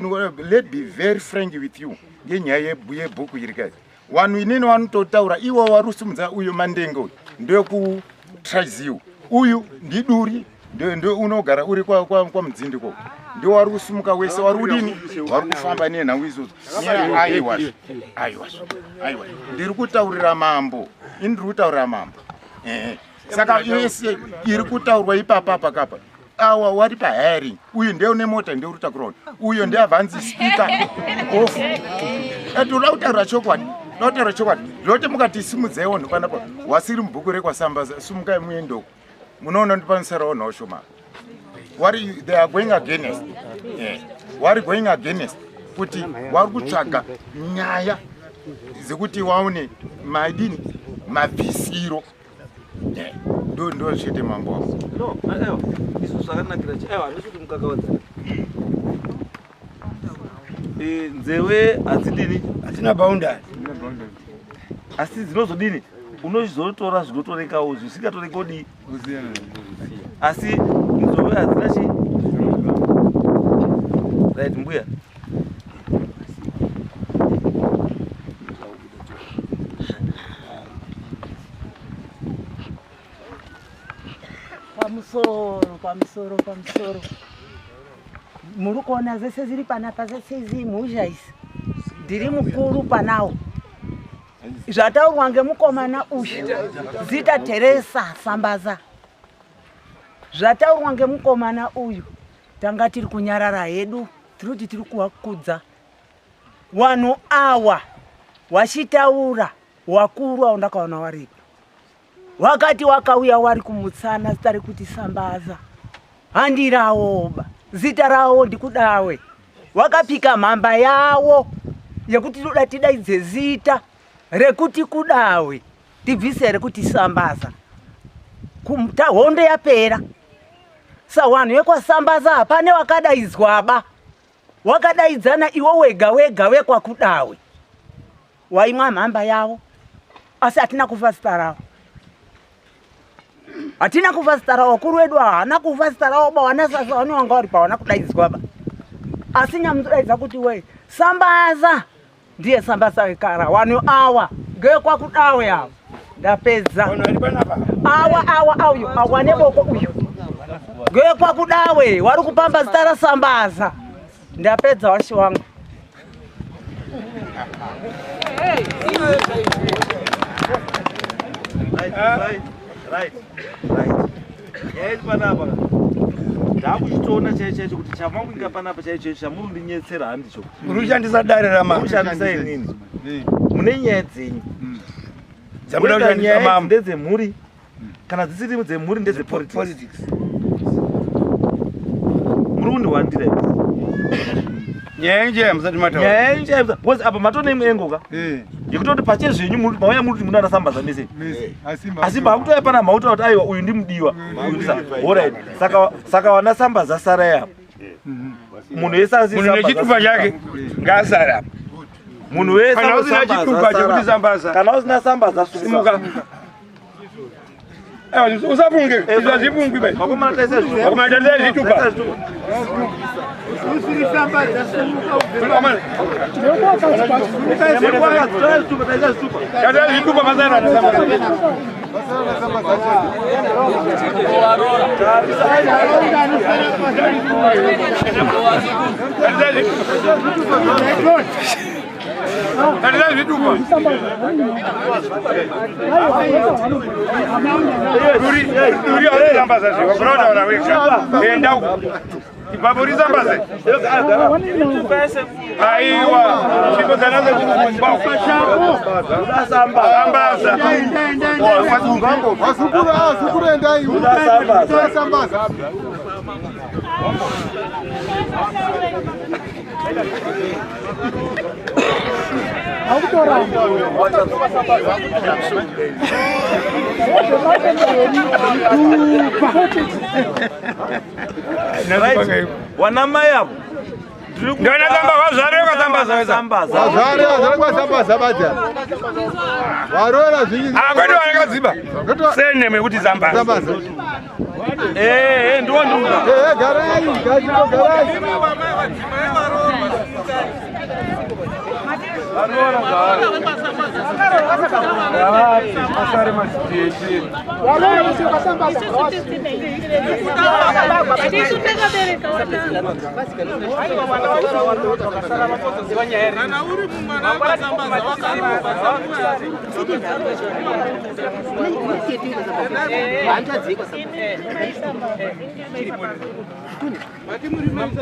E: let be very frank with you ngenyaya yebhuku iri kazi vanhu inini vanototaura iwo wari kusimudza uyu Mandenge uyu ndekuTraziu uyu ndiduri ndio unogara uri kwa Mudzindiko ndio wari kusumuka wese wari kudini wari kufamba nenhau izvozvo aiwa ndiri kutaurira mambo ndiri kutaurira mambo saka yese iri kutaurwa ipapa pakapa awa wari pahiring uyu ndiye une mota ndiye uri kutakurwa uyu ndiye advance speaker off ndoda kutaura chokwadi ndote mukati simudzaiwo panapa wasiri mubhuku rekwaSambaza sumukai muendoko munoona ndi panosarawo nhau shoma they are going against wari going against kuti wari kutsvaga nyaya dzekuti waone madini mabvisiro ndo chete mambo wavo
B: izvo zvakanakira handisoti mukakawadzana nzewe hadzidini
F: hatina boundary
B: asi dzinozodini unochizotora zvinotorekawo zvisingatoreki asi nzove hadzina chi right mbuya
G: pamusoro muri kuona zese ziri panapa zese izi mhuzha isi ndiri mukuru panawo zvataurwa ngemukomana uyu zita Teresa Sambaza zvataurwa ngemukomana uyu tanga tiri kunyarara hedu tirikuti tiri kuwakudza vanhu awa wachitaura wakuru awo ndakaona waripo wakati wakauya wari kumutsana zita rekuti Sambaza handirawoba zita rawo ndikudawe wakapika mhamba yawo yekuti toda tidaidze zita rekuti kudawe tibvise rekuti Sambaza kumta hondo yapera sa vanhu vekwaSambaza hapane wakadaidzwaba wakadaidzana iwo wega wekwakudawe waimwa mhamba yawo asi hatina kufa zita rawo hatina kufa zita rawo wakuru wedu hana kufa zita rawo ba wana sasa wani wanga wari pawana kudaidzwaba asi nyamudaidza kuti we Sambaza ndiye Sambaza wekara vanhu awa ngekwakudawe avo ndapedza awa neboko uyu ngekwakudawe wari kupamba zita raSambaza ndapedza washi wangu
B: right yaiti panapa ndakuchitoona chaicho kuti chamanguinga panapa chaicho chamurundinyetsera handicho
F: urushandisa dare
B: ramushandisa inini mune nyaya dzenyu nyaya ndedzemhuri kana dzisiri dzemhuri ndedzepolitics muri kundiwandira
F: nyaya inje musati mataura
B: nyaya inje because apa matone muengoka yekutoti pachezvenyu mauya muri munana Sambaza mese asi pakutoya pana mauta kuti aiwa uyu ndimudiwa alright saka wana Sambaza sara yapo munhu wese
F: munhu nechitupa chake ngasara
B: munhu wese
F: kana usina chitupa chekuti Sambaza
B: kana usina Sambaza
F: simuka usafunge izvazvifungwi bai
B: makomana taisa
F: zvitupa
B: Wanamai hapo
F: ndio anatamba wazare kwa sambaza.
H: Wazare kwa sambaza bacha. Warora zingi.
F: Kwani wanakaziba. Sene mekuti sambaza.
H: Sambaza.
B: Ndio.
H: Garai, garai.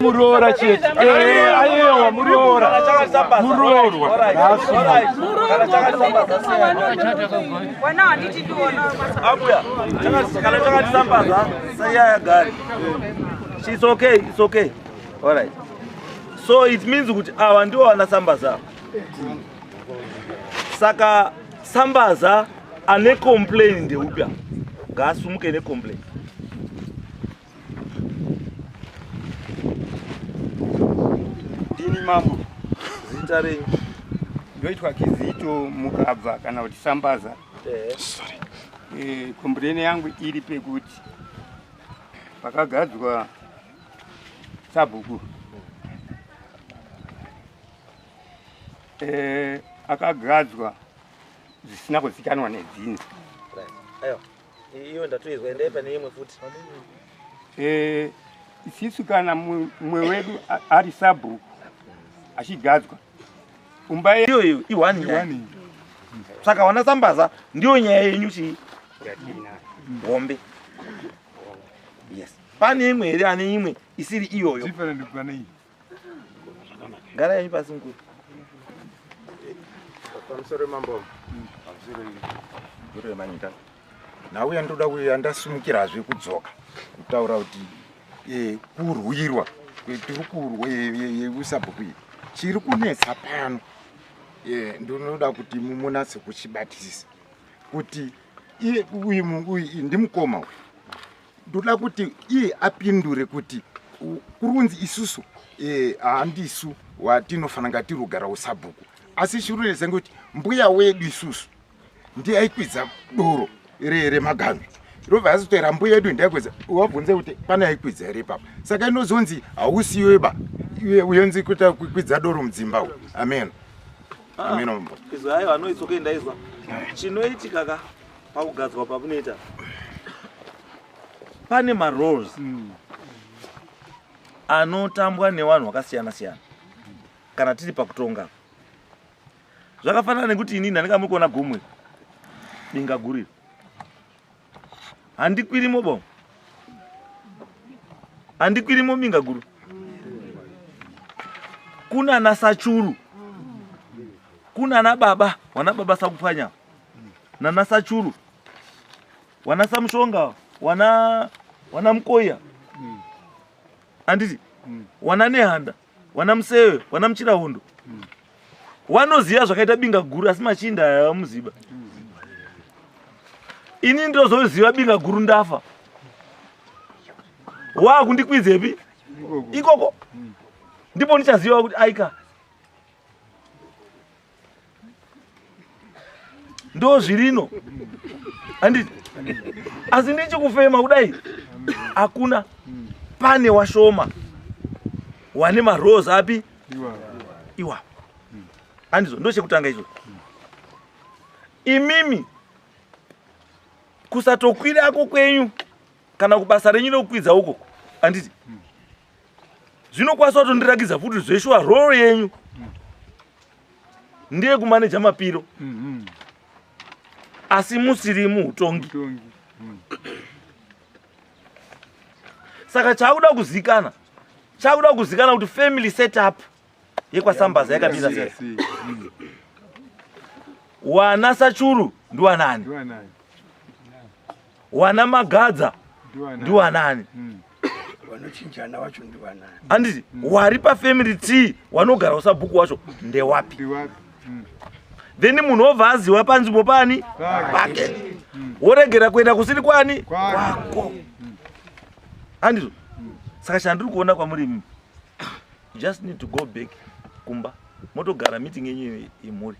F: Murora cheti. Ayewa murora. Murorwa.
B: She's okay, it's okay. All right. So it means kuti awa ndio wanasambaza. Saka sambaza ane complain ndeupya. Ngasumuke ne complain.
F: Dini mambo.
B: Zitare
F: Ndoitwa Kizito Mukabva kana kuti sambaza. Kombrene yangu iri pekuti pakagadzwa sabhuku. Akagadzwa zvisina kuzikanwa nedzini.
B: Ayo. Iyo ndatoizwa endepa neimwe futi.
F: Isisu kana mumwe wedu ari sabhuku achigadzwa. Umbaye
B: Iyo iwani. Saka wanasambaza ndio nyaya yenyu chi ngombe. Yes. Pane imwe iri ane imwe isiri iyoyo.
H: Different pana iyi.
B: Gara yenyu pasi mkuru.
E: Pamusoro mambo. Gure manyika. Nauya ndoda kuya ndasumukirazve kudzoka. Kutaura kuti kurwirwa tiri kurwa yesabhuku iyi. Chiri kunetsa pano. Ndinoda kuti munatse kuchibatisisa kuti uyu ndimukoma uyu ndoda kuti iye apindure kuti kurunzi isusu handisu watinofanira tiri kugara usabhuku asi chirunese ngekuti mbuya wedu isusu ndiye aikwidza doro remaganzi robva asitoera mbuya yedu ndaikwidza wabvunze kuti pane aikwidza here papa saka inozonzi hausiyoba uyonzi kuita kukwidza doro mudzimba uyu amen.
B: Izwa hayo anoitsoke ndaizwa. Chinoitika ka pakugadzwa pabunoita. Pane ma roles. Anotambwa nevanhu vakasiyana siyana. Kana tiri pakutonga. Zvakafanana nekuti inini ndanga muri kuona gumwe. Binga guri. Handikwirimo bo. Handikwirimo binga guru. Kuna nasachuru. Kuna na baba, wana baba sakupanya. Na nasachuru. Wana samshonga, wana mkoya. Anditi. Wana nehanda, wana msewe, wana mchira hondo. Wanoziya zvakaita binga guru asi machinda ya muziba. Ini ndozoziva binga guru ndafa. Kundikwizepi? Ikoko. Ndipo ndichaziva kuti aika. Ndo zvirino. Anditi. Asi ndichikufema kudai. Hakuna pane washoma. wane marose api iwapo. Andizo ndo chekutanga icho. Imimi kusatokwira ako kwenyu kana kubasa renyu nokwidza uko anditi zvinokwanisa kutondirakidza futi zveshwa role yenyu ndiye kumaneja mapiro asi musiri muutongi. Saka chakuda kuzikana kuti family setup yekwaSambaza yakadira sei. Wana Sachuru ndiwanani, wana Magadza ndiwanani,
C: vanochinjana wacho ndiwanani,
B: anditi wari pafamily tree wanogara usabhuku wacho ndewapi. Then munhu obva aziwa panzvimbo pani pake, woregera kuenda kusiri kwani kwako. Andizvo saka chandiri kuona kwamuri mimi, you just need to go back kumba motogara meeting yenyu yemhuri.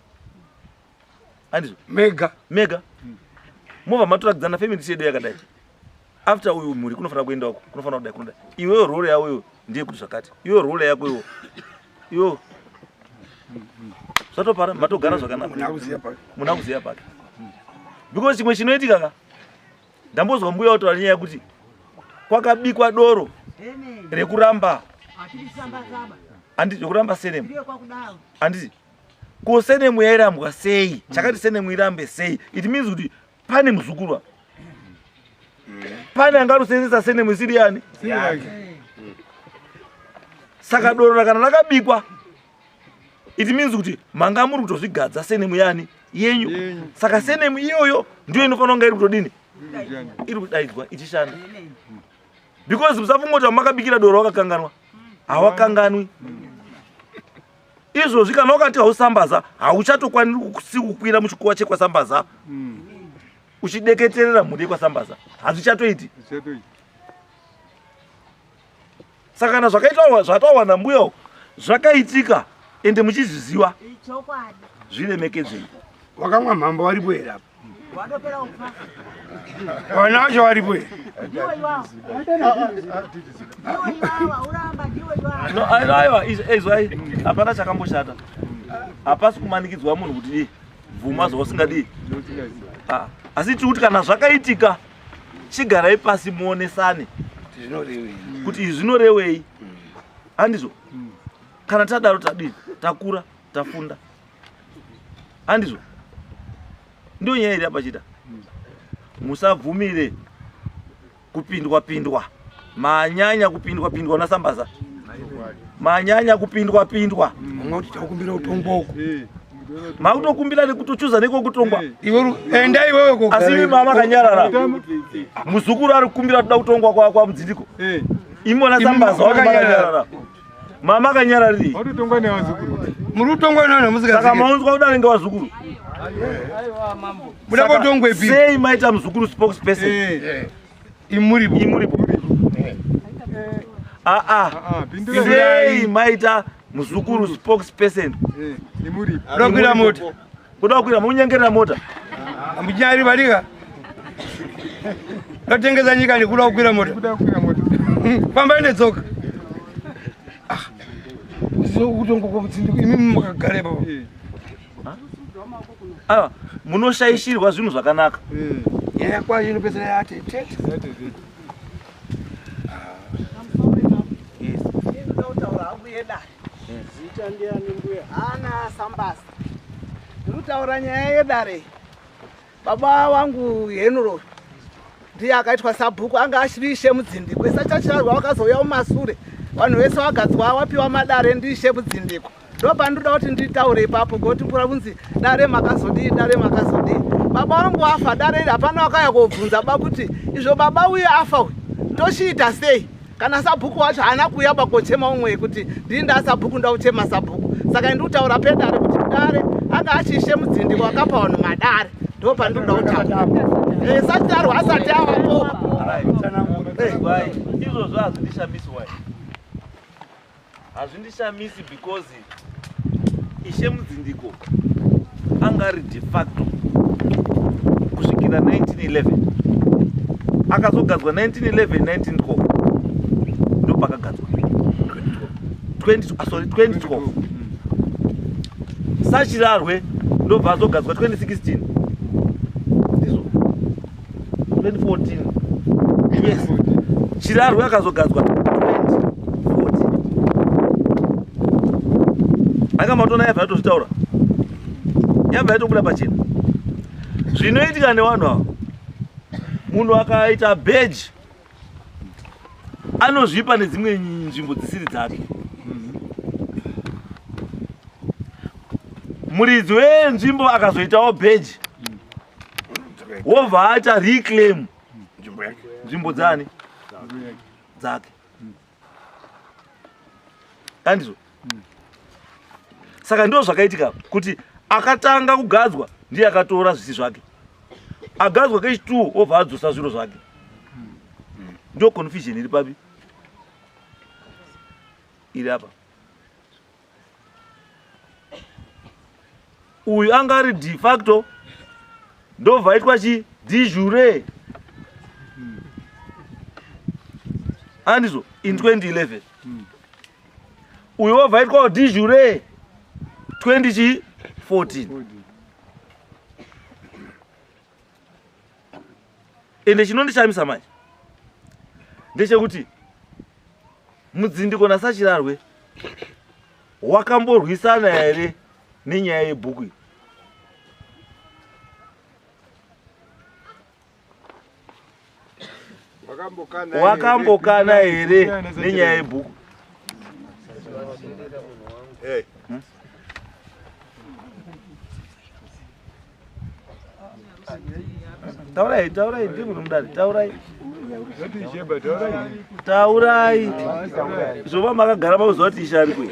B: Andizvo mega mova matorakadzana family chedu yakadai. After uyu mhuri kunofanira kuenda uko, kunofanira kudai kunodai. Iweyo role yako iyo ndiye kuti zvakati, iweyo role yako iyo zvatopara matogara zvakanaka, muna kuziya pake. Because chimwe chinoitika ka ndambozwa mbuya otaura nyaya yekuti kwakabikwa doro rekuramba anditi rekuramba senemu. Anditi ko senemu yairambwa sei, chakati senemu irambe sei, it means kuti pane muzukurwa, pane angarusenzesa senemu isiri yani. Saka doro kana rakabikwa it means kuti manga muri kutozvigadza senemu yani yenyu. Saka senemu iyoyo ndiyo inofanira kunge iri kutodini, iri kudaidzwa ichishanda. Because musafungoti makabikira doro wakakanganwa, hawakanganwi. Izvozvi kana wakati hausambaza hauchatokwaniri kukwira muchikowa chekwaSambaza uchideketerera mhuri yekwaSambaza, hazvichatoiti. Saka kana zvatawana mbuya zvakaitika ende muchizviziva zviremekedzei.
C: wakamwa mhambo waripo here apa? Wana wacho waripo here?
B: No, aiwa izwai hapana chakamboshata, hapasi kumanikidzwa munhu kuti bvuma zvausingadii. Asi tiri kuti kana zvakaitika chigarai pasi muonesane kuti izvi zvinorevei. Handizvo kana tadaro tadini, takura tafunda. Handizvo ndio nyaya iri apachita. Musabvumire kupindwa manyanya kupindwa naSambaza, manyanya kupindwa
C: Mangoti takumbira utongo uko.
B: makutokumbira nekutochuza neko kutongwa.
C: Iwe enda iwewe ko.
B: Asi mimi mama kanyarara muzukuru ari kukumbira toda kutongwa kwa mudzindiko. Imona Sambaza wakanyarara. Mama kanyarari
H: Watotongwa nevazukuru.
C: Muri utongwa nana musikazi.
B: saka maunzwa kudani ngewazukuru.
C: Aiwa mambo. Muda kutongwe pi.
B: Sei maita muzukuru spokesperson.
C: Imuripo.
B: Sei maita muzukuru spokesperson.
H: Imuripo.
C: Kudakwira mota.
B: Kudakwira munyengerera mota.
C: Amujari balika. Katengeza nyika ni kudakwira mota.
H: Kudakwira mota.
C: Pamba ine tsoka. Kutongo kwa mudzindiko imimi mukagare baba.
B: Aiwa munoshaishirwa zvinhu zvakanaka.
C: Nyaya kwayo inopesera yate tete.
G: Zita ndiani mbuya? Ana Sambaza. Ndikutaura nyaya yedare. Baba wangu Henuro ndiye akaitwa sabhuku, anga ashirishe mudzindiko. Isachacharwa wakazouya mumasure. Vanhu vese vagadzwa wapiwa madare ndishe mudzindiko. Ndopandoda kuti nditaure ipapo ngoti kura kunzi dare makazodii, dare makazodii. Baba wangu afa, dare iri hapana wakaya kubvunza baba kuti izvo baba uye afa uyu tochiita sei? Kana sabhuku wacho haana kuuya pakochema umwe kuti ndinda sabhuku ndauchema sabhuku. Saka ndikutaura pedare kuti dare anga achishe mudzindiko akapa vanhu madare. Ndopandoda kutaura. Sachitarwa asati avapo.
B: Izvozvo hazvindishamisi wai. Hazvindishamisi because ishe mudzindiko anga ari de facto kusvikira 1911. Akazogadzwa 1911 1912 ndo pakagadzwa. 2012 Sachirarwe ndobva azogadzwa 2016 izvo 2014 yes Chirarwe akazogadzwa 2014 akamatona yabva yatozvitaura yabva yatobuda pachena zvinoitika nevanhu ava munhu akaita beji anozvipa nedzimwe nzvimbo dzisiri dzake muridzi wenzvimbo akazoitawo beji wobva acha reclaim nzvimbo dzani dzake andizvo saka ndo zvakaitika kuti akatanga kugadzwa ndiye akatora zvisi zvake agadzwa kechi2 obva adzosa zviro zvake ndio confusion iri papi iri apa uyu anga ari de facto ndobva aitwa chi de jure andizvo in 2011 uyu wobva aitwa de jure 2014 ende chinondishamisa manje ndechekuti mudzindiko naSachirarwe wakamborwisana here nenyaya yebhuku iyi wakambokana here nenyaya yebhuku taurai ndimunhu mudari taurai zvova makagara makuziva kuti ishari kwe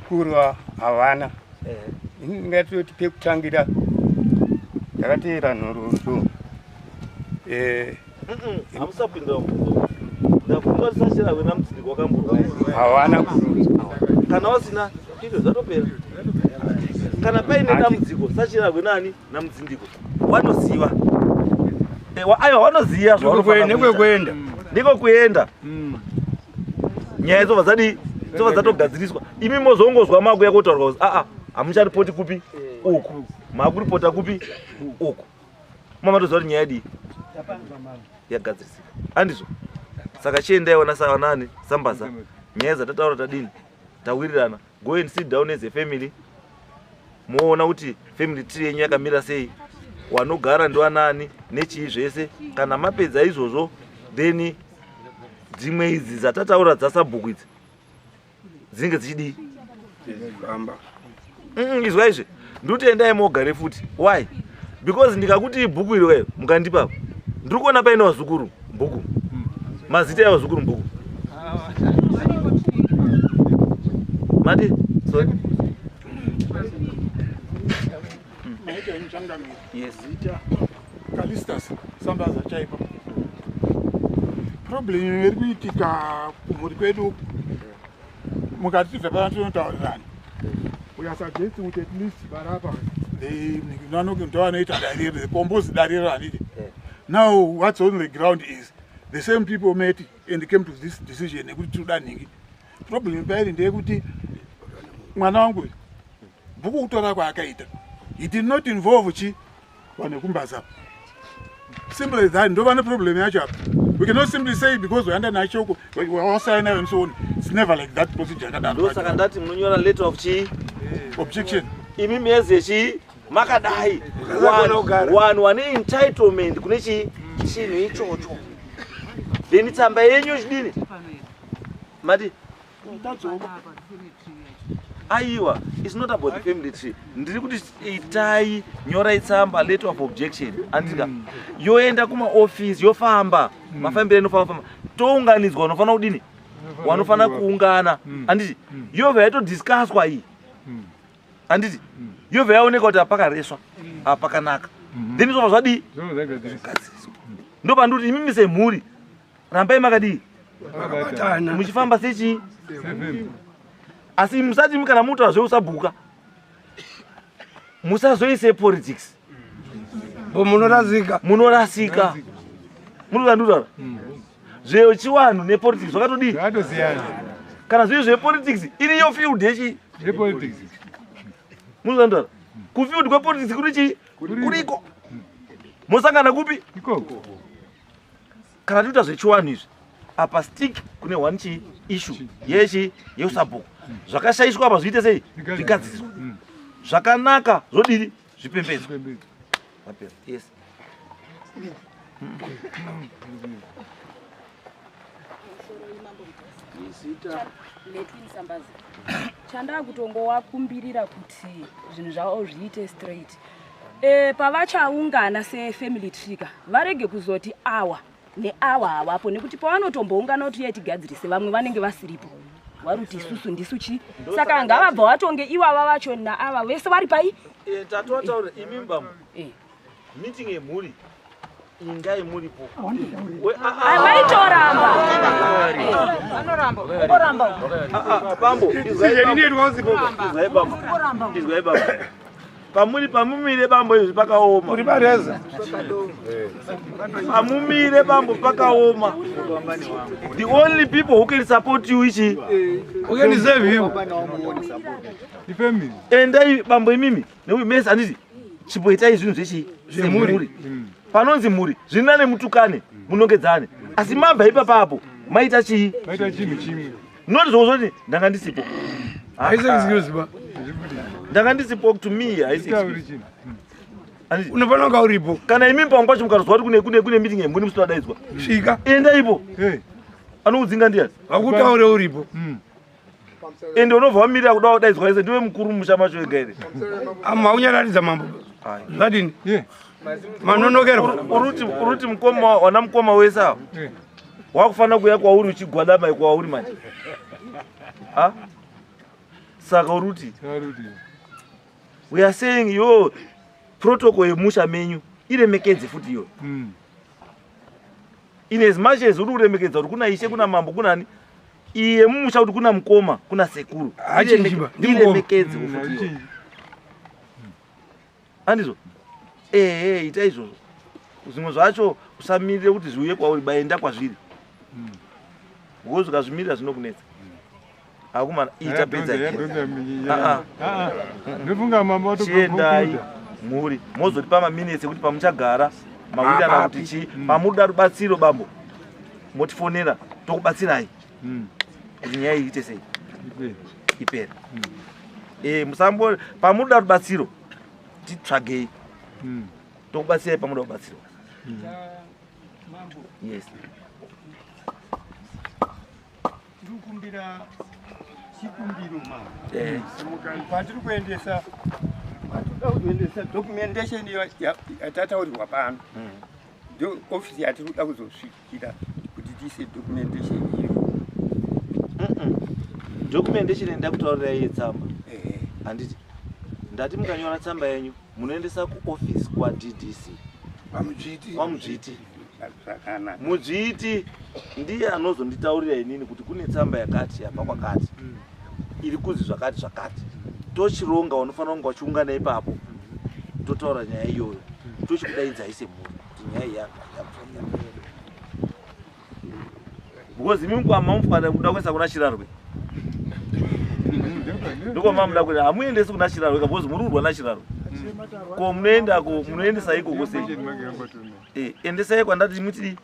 F: kurwa havana ingatoti pekutangira ndakateera nhoroondo
B: hamusapindira ndafunga Sachirarwe namudzindiko wakamborwa
F: havana
B: kana wasina izvo zvatopera kana paine dambudziko Sachirarwe nani namudzindiko wanoziva aiwa wanoziva
F: nekwekwenda
B: ndiko kuenda nyaya dzobva dzadi dzobva dzatogadziriswa imi mozongozwa makuya kutaurwa kuti hamucharipoti kupi uku makuripota kupi uku mamatoziva kuti nyaya dii yagadzirisika andizvo saka chiendaiona savanani Sambaza nyaya dzatataura tadini tawirirana go and sit down as a family moona kuti family tree yenyu yakamira sei wanogara ndiwanani nechii zvese kana mapedza izvozvo then dzimwe idzi dzatataura dzasabhuku idzi dzinenge dzichidii izwa izve ndikuti endai mogare futi why because ndikakuti bhuku iri wayo mukandipa ndiri kuona paine wazukuru bhuku mazita yavazukuru bhuku mati sorry
I: yes Callistus Sambaza chaipa problem iri kuitika kumhuri kwedu mukati tibve pavanotaurirana we are suggesting kuti at least varapa ndo vanoita dariro the composed dariro hanidi now what's on the ground is the same people met and came to this decision nekuti tirudanhingi problem pairi ndeyekuti mwana wangu bhuku kutora kwaakaita it did not involve chi vanhu kumbaza simple as that ndova neproblem yacho apa we cannot simply say because weanda nachoko wasaina and so on it's never like that procedure
B: ndo saka ndati munonyora letter of chi
I: objection
B: imi meze chi makadai wanhu wane entitlement kune chi chinhu ichocho then tsamba yenyu chidini mati aiwa it's not about the family tree ndiri kuti itai nyorai tsamba letter of objection andika yoenda kumaofisi yofamba mafambiro enofamba tounganidzwa unofanira kudini wanofanira kuungana anditi yobva yatodiscusswa iyi anditi yobva yaoneka kuti apakareswa apakanaka then zvobva zvadii ndobva ndikuti imi semhuri rambai makadii muchifamba sechi asi musati kana mutora zveusabhuka musazoise politics
F: munorasika
B: muri kuzandutaura zvechiwanhu nepolitics zvakatodii
H: Zvatosiyana.
B: kana zviri zvepolitics iriyo field yechi
H: Repolitics.
B: muri kuzandutaura kufield kwepolitics kuri chii kuriko mosangana kupi
H: Ikoko.
B: kana tiita zvechiwanhu izvi apa stick kune one chi issue yechi yeusabhuku zvakashaishwa apa zviite sei zvigadziswa zvakanaka zvodiri zvipembedzwa yes
J: Letwin Sambaza. Chanda kutongowakumbirira kuti zvinhu zvavo zviite straight. Pavachaungana sefamily trigger varege kuzoti awa neawa havapo nekuti pavanotomboungana kuti yetigadzirise vamwe vanenge vasiripo varuti isusu ndisu chi saka ngavabva vatonge ivava vacho naava vese vari pai
B: tatotaura imi mbambo meeting yemhuri ingai muripo
J: vaitoramba
B: bambo izwai bambo pamumire bambo izvi pakaoma
C: uri bareza
B: pamumire bambo pakaoma the only people who can support you ichi
C: who can save you
H: The family.
B: endai bambo imimi neumesi handiti chipoitai zvinhu zvechi zvemhuri panonzi mhuri zvina nemutukane munongedzane asi mabva ipapapo maita chii
H: Maita chinhu chimwe.
B: noti zvozvoti ndanga ndisipo
C: haisi excuse ba
B: ndanga ndisipo to me haisi
H: Tauri chinhu.
C: unofanira kunga uripo
B: kana imi pamwe pacho mukazozwa kuti kune meeting yemhuri musitodaidzwa
C: svika
B: endaipo
H: Hey.
B: anoudzinga ndiani
C: vakutaure uripo
B: ende unobva wamirira kuda kudaidzwa ise ndiwe mukuru mumusha macho ega here
C: maunyaratidza mambo zvadini
H: Yeah.
C: manonokerwa
B: uruti mukoma wana mukoma wese awo
H: Yeah.
B: wakufanira kuya kwauri uchigwadama kwauri manje saka uruti
H: Taruti.
B: we are saying yo protocol yemusha menyu iremekedze futi iyo in as much as uri kuremekedza kuti kuna ishe kuna mambo kunani iye mumusha kuti kuna mukoma kuna sekuru
C: Hachinjiba,
B: iremekedze futi iyo handizvo ita izvozvo zvimwe zvacho usamirire kuti zviuye kwauri baenda kwazviri because ukazvimirira zvinokunetsa akumana ita pedza
H: Ndofunga mambo
B: chiendai mhuri mozotipa maminitsi ekuti pamuchagara mawirirana kuti chii pamuda rubatsiro bambo motifonera tokubatsirai kuti nyaya iite sei ipera musambo pamuda rubatsiro titsvagei tokubatsirai pamuda rubatsiro yes
F: ndikumbira chikumbiro mama patiri kuendesa documentation yatataurirwa pano ndo ofisi yatiri kuda kuzosvikira kuti tiise documentation iyo
B: documentation enda kutaurirai yetsamba handiti ndati mukanyora tsamba yenyu munoendesa kuofisi kwaDDC wamudzviti mudzviti ndiye anozonditaurira inini kuti kune tsamba yakati yabva kwakati iri kuzi zvakati zvakati tochironga unofanira kunge wachiungana ipapo totaura nyaya iyoyo tochikudaidzai semhuri kuti nyaya iyi because imi mukwamamufanira kuda kuesa kuna Chirarwe ndokwama muda kuti hamuendesi kuna Chirarwe because muri kurwa naChirarwe ko munoendesa ikoko sei endesai kwandati mutiri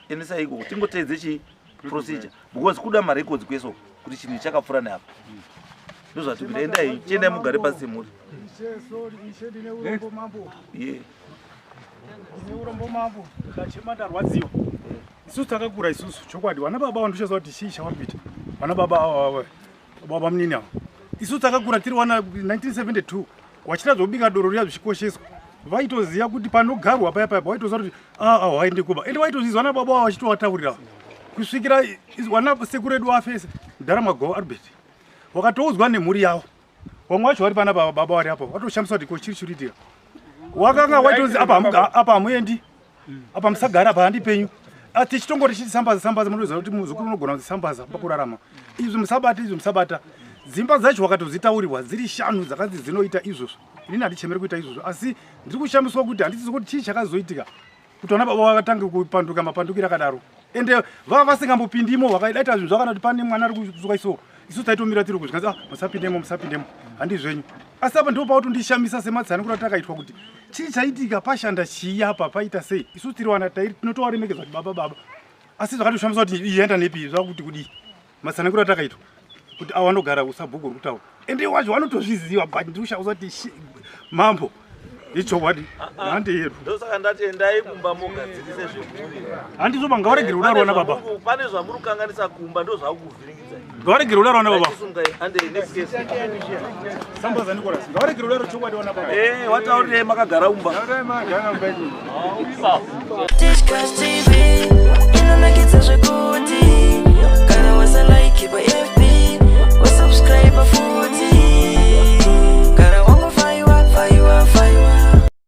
B: endesai ikoko tingoteedze chi procedure because kuda marecords kweso kuti chinhu chakapfura neapa ndozvati kuti endai chiendai mugare pasi semuri
C: neurombo mambo ndachemandarwadziwa isusu takakura isusu chokwadi vana baba vandocheza kuti chii chawapita vana baba munini ava isusu takakura tiri wana 1972 wachida zobika doro riya zvichikosheswa vaitoziva kuti panogarwa payapayapa waitoziva kuti waende kuba ende waitozizwa vana baba vavo vachitowataurira kusvikira vana sekuru edu afese Ndaramagova Albert wakatoudzwa nemhuri yavo vamwe vacho vari pana baba vari apo watoshamisa kuti ko chiri chiriitira wakanga waitozi apa hamuendi apa musagara apa handi penyu tichitongoti chitisambaza munoziva kuti muzukuru unogona kuzisambaza pakurarama izvi musabata dzimba dzacho wakatozitaurirwa dziri 5 dzakanzi dzinoita izvozvo inini handichemeri kuita izvozvo asi ndiri kushamiswa kuti handitizi kuti chii chakazoitika kuti vana baba vakatange kupanduka mapandukiro akadaro ende vava vasingambopindimo vakaita zvinhu zvakana kuti pane mwana ari kuzuka isoko isu taitomira tiri kuzvikanzi musapindemo handi zvenyu asi apa ndo pauti ndishamisa sematsani kuti takaitwa kuti chii chaitika pashanda chii apa paita sei isu tiri wana tinotovaremekedza kuti baba asi zvakatoshamisa kuti ienda nepi zvakuti kudii matsani kuti takaitwa kuti awanogara usabhuku uri kutaura ende wacho vanotozviziva but ndiushauza kuti mambo ichokwadi hande yedu
B: ndosaka ndati endai kumba mogadzirise zvekuri
C: handizoba ngawaregere udarwana baba
B: pane zvamuri kukanganisa kumba ndo zvakuvhiringidza
C: ngawaregere udarwana baba sambaza nikorasi ngawaregere udaro chokwadi wana baba
B: wataurirei makagara umba
K: Discuss TV, you know, make it